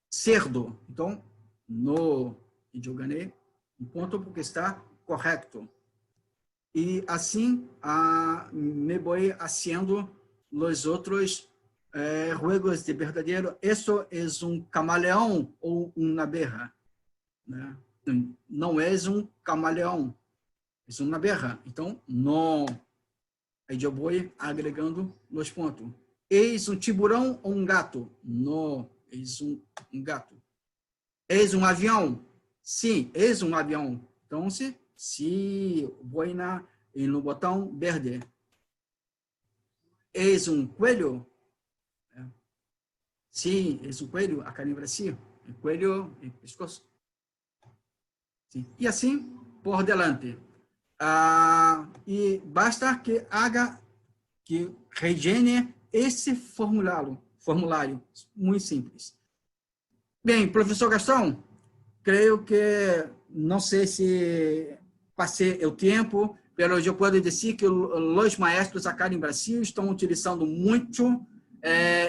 cerdo. Então, no, eu ganhei um ponto porque está correto. E assim, me vou fazendo os outros jogos de verdadeiro. Isso é um camaleão ou uma abeja, né? Não é um camaleão, é uma abeja. Então, não. Aí eu vou agregando os pontos. És um tiburão ou um gato? Não, és um gato. És um avião? Sim, és um avião. Então, se vou no botão verde. És um coelho? Sim, és um coelho. Acá no Brasil, coelho e pescoço. Sim. E assim por delante. E basta que haga, que rellene esse formulário muito simples. Bem, professor Gastão, creio que, não sei se passei o tempo, mas eu posso dizer que os maestros acá no Brasil estão utilizando muito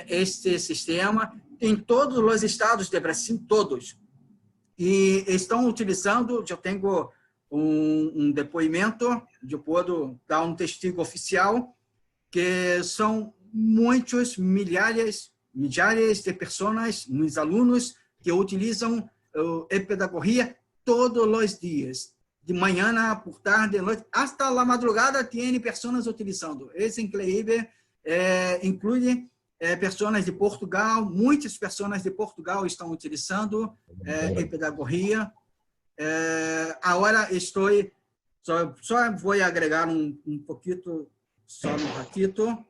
este sistema em todos os estados do Brasil, todos. E estão utilizando, eu tenho um depoimento, eu posso dar um testigo oficial, que são muitos milhares de pessoas, meus alunos, que utilizam e-pedagogia todos os dias, de manhã, por tarde, noite, até a madrugada tem pessoas utilizando. É incrível, inclui pessoas de Portugal, muitas pessoas de Portugal estão utilizando e-pedagogia. Agora estou, só vou agregar um pouquinho, só um ratito.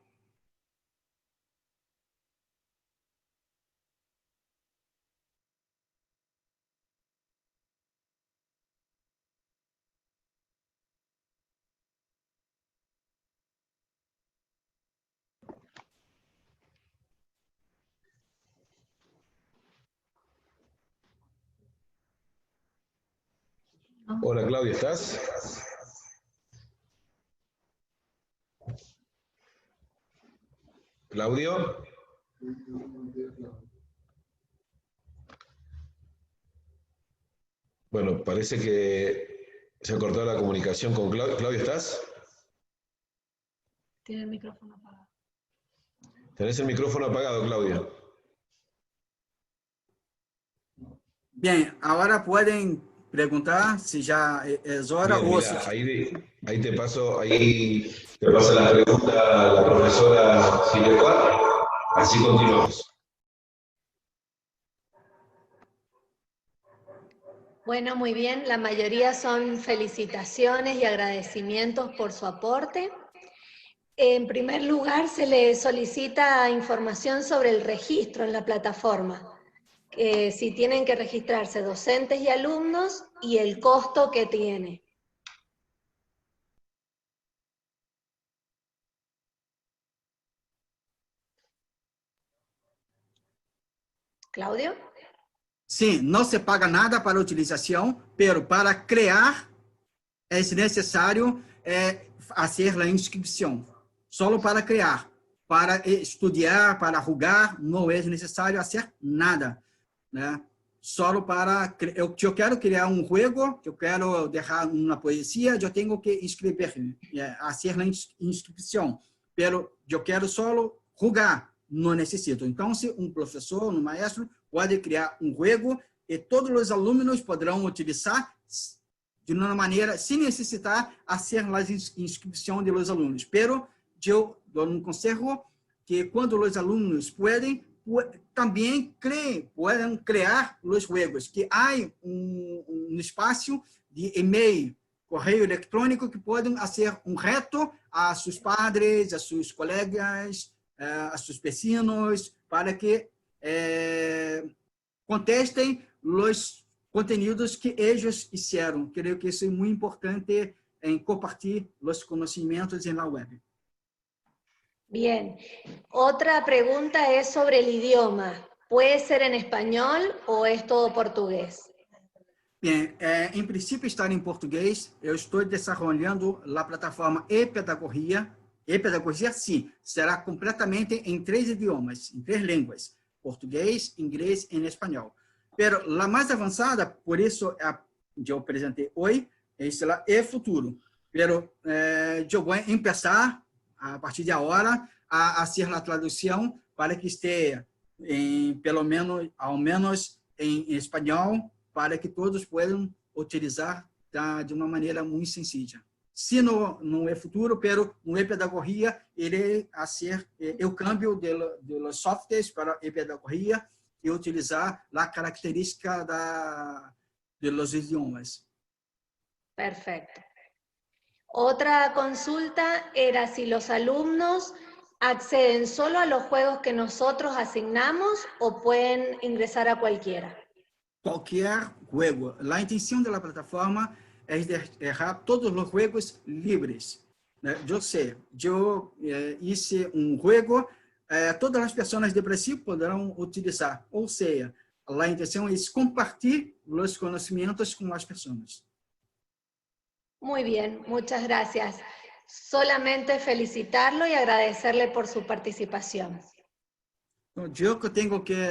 Hola, Claudia, ¿estás? ¿Claudio? Bueno, parece que se ha cortado la comunicación con Claudio. ¿Claudio, estás? Tiene el micrófono apagado. Tenés el micrófono apagado, Claudia. Bien, ahora pueden preguntar si ya es hora Bien, o mirá, si... ahí te paso la pregunta a la profesora Silvia. Así continuamos. Bueno, muy bien. La mayoría son felicitaciones y agradecimientos por su aporte. En primer lugar, se le solicita información sobre el registro en la plataforma. Si tienen que registrarse docentes y alumnos y el costo que tiene. ¿Claudio? Sim, não se paga nada para a utilização, pero para criar é necessário fazer a inscrição. Só para criar, para estudar, para jogar, não é necessário fazer nada, né? Só para eu quero criar um jogo, eu quero deixar uma poesia, eu tenho que escrever, fazer a inscrição. Pero eu quero só jogar, não necessito. Então, se um professor, um maestro pode criar um jogo e todos os alunos poderão utilizar de uma maneira, sem necessitar fazer a inscrição de los alunos. Pero eu dou um conselho que quando os alunos podem, também podem criar os jogos, que há um espaço de e-mail, correio eletrônico, que podem fazer um reto a seus padres, a seus colegas, a seus vecinos, para que contestem os conteúdos que eles fizeram. Creio que isso é muito importante em compartilhar os conhecimentos na web. Bien. Otra pregunta es sobre el idioma. ¿Puede ser en español o es todo portugués? Bem, em princípio está em português. Eu estou desenvolvendo a plataforma e-pedagogia. E-pedagogia, sim, será completamente em 3 idiomas, em 3 línguas: português, inglês e espanhol. Pero a mais avançada, por isso eu apresentei hoje, é futuro. Pero eu vou começar a partir de agora a fazer a tradução para que esteja ao menos em espanhol, para que todos possam utilizar de uma maneira muito sencilla. Se não é futuro, pero no e-pedagogia, ele a ser o câmbio de los softwares para e-pedagogia e utilizar a característica de los idiomas. Perfecto. Otra consulta era si los alumnos acceden solo a los juegos que nosotros asignamos o pueden ingresar a cualquiera. Qualquer juego. A intenção da plataforma é deixar todos os jogos livres. Eu sei, eu hice um jogo todas as pessoas depressivas poderão utilizar. Ou seja, a intenção é compartilhar os conhecimentos com as pessoas. Muy bien, muchas gracias. Solamente felicitarlo y agradecerle por su participación. Eu que tenho que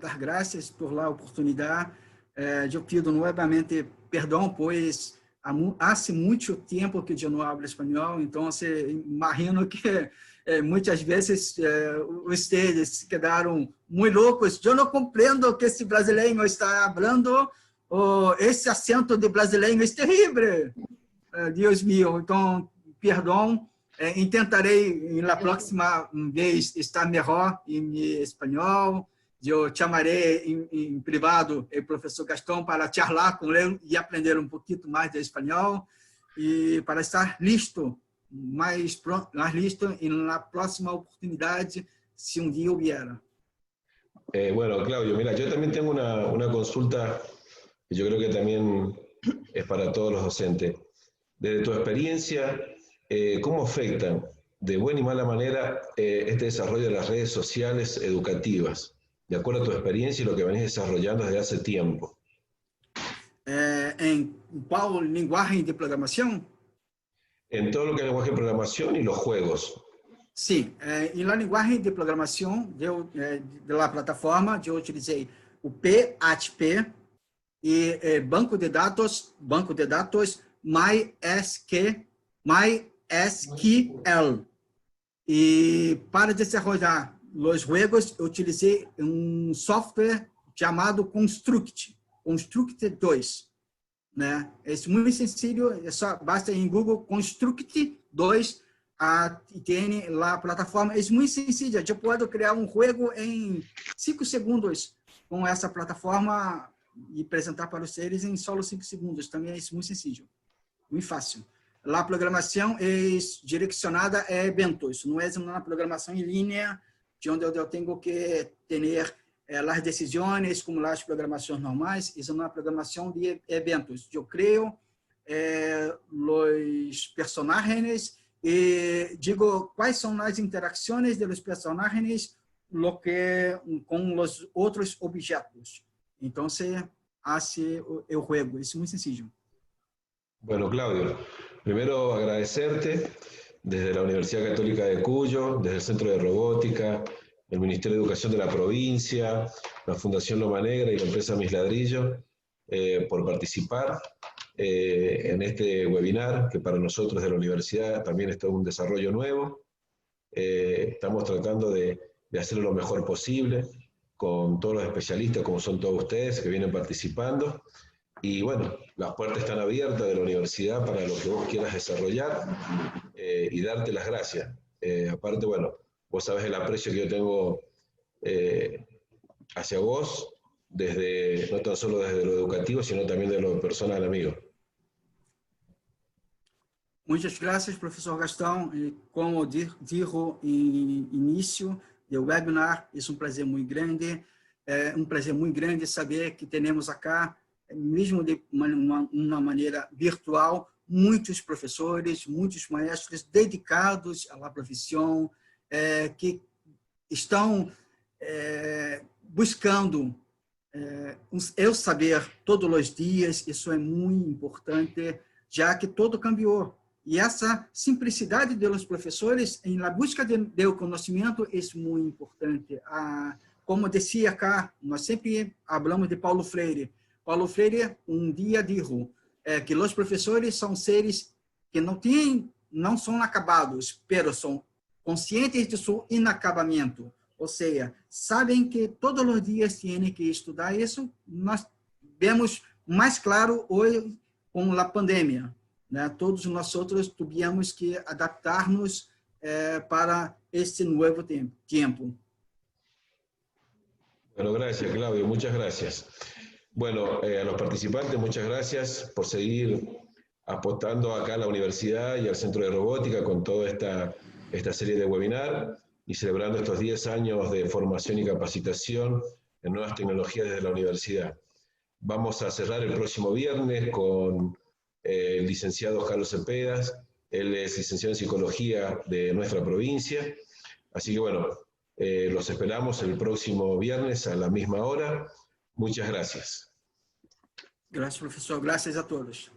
dar graças por a oportunidade. Eu pido novamente perdão, pois há muito tempo que eu não falo espanhol, então imagino que muitas vezes vocês quedaram muito loucos. Eu não compreendo o que esse brasileiro está falando, esse acento de brasileiro é terrível. Deus meu, então, perdão. Tentarei na próxima vez estar melhor em espanhol. Eu chamarei em privado o professor Gastão para charlar com ele e aprender um pouquinho mais de espanhol e para estar mais listo na próxima oportunidade, se dia houver. Bueno, Claudio, mira, yo también tengo una consulta que yo creo que también es para todos los docentes. Desde tu experiencia, ¿cómo afectan de buena y mala manera este desarrollo de las redes sociales educativas, de acuerdo a tu experiencia y lo que venís desarrollando desde hace tiempo? ¿En cuál lenguaje de programación? En todo lo que es lenguaje de programación y los juegos. Sim, em la linguagem de programação da plataforma, eu utilizei o PHP e banco de dados MySQL. E para desenvolver os jogos, eu utilizei software chamado Construct 2. Né? É muito sencillo, basta em Google Construct 2 e tem lá a plataforma. É muito sencillo, eu posso criar jogo em 5 segundos com essa plataforma e apresentar para os seres em só 5 segundos. Também é muito sencillo, muito fácil. A programação é direcionada a eventos, não é uma programação em linha, onde eu tenho que ter as decisões como as programações normais. É uma programação de eventos. Eu crio os personagens e digo quais são as interações dos personagens com os outros objetos. Então, se hace o juego. Es muy sencillo. Bueno, Claudio, primero agradecerte desde la Universidad Católica de Cuyo, desde el Centro de Robótica, el Ministerio de Educación de la provincia, la Fundación Loma Negra y la empresa Mis Ladrillos, por participar en este webinar, que para nosotros de la universidad también es todo un desarrollo nuevo. Estamos tratando de hacerlo lo mejor posible, con todos los especialistas, como son todos ustedes, que vienen participando. Y bueno, las puertas están abiertas de la universidad para lo que vos quieras desarrollar y darte las gracias. Aparte, bueno, vos sabés el aprecio que yo tengo hacia vos, no tan solo desde lo educativo, sino también de lo personal, amigo. Muitas graças, professor Gastão. E como dijo em início do webinar, é um prazer muito grande. É um prazer muito grande saber que temos acá, mesmo de uma maneira virtual, muitos professores, muitos maestros dedicados à profissão, que estão buscando eu saber todos os dias. Isso é muito importante, já que todo cambiou. E essa simplicidade dos professores em la busca do conhecimento é muito importante. Como dizia cá, nós sempre falamos de Paulo Freire. Paulo Freire dia disse que os professores são seres que não são acabados, mas são conscientes de seu inacabamento. Ou seja, sabem que todos os dias têm que estudar. Isso nós vemos mais claro hoje com a pandemia. Né? Todos nós outros tivemos que adaptar-nos para este novo tempo. Bueno, gracias, Claudio, muchas gracias. Bueno, a los participantes, muchas gracias por seguir apostando acá a la universidad y al Centro de Robótica con toda esta serie de webinar y celebrando estos 10 años de formación y capacitación en nuevas tecnologías desde la universidad. Vamos a cerrar el próximo viernes con el licenciado Carlos Cepedas. Él es licenciado en Psicología de nuestra provincia. Así que bueno, Los esperamos el próximo viernes a la misma hora. Muchas gracias. Gracias, professor. Graças a todos.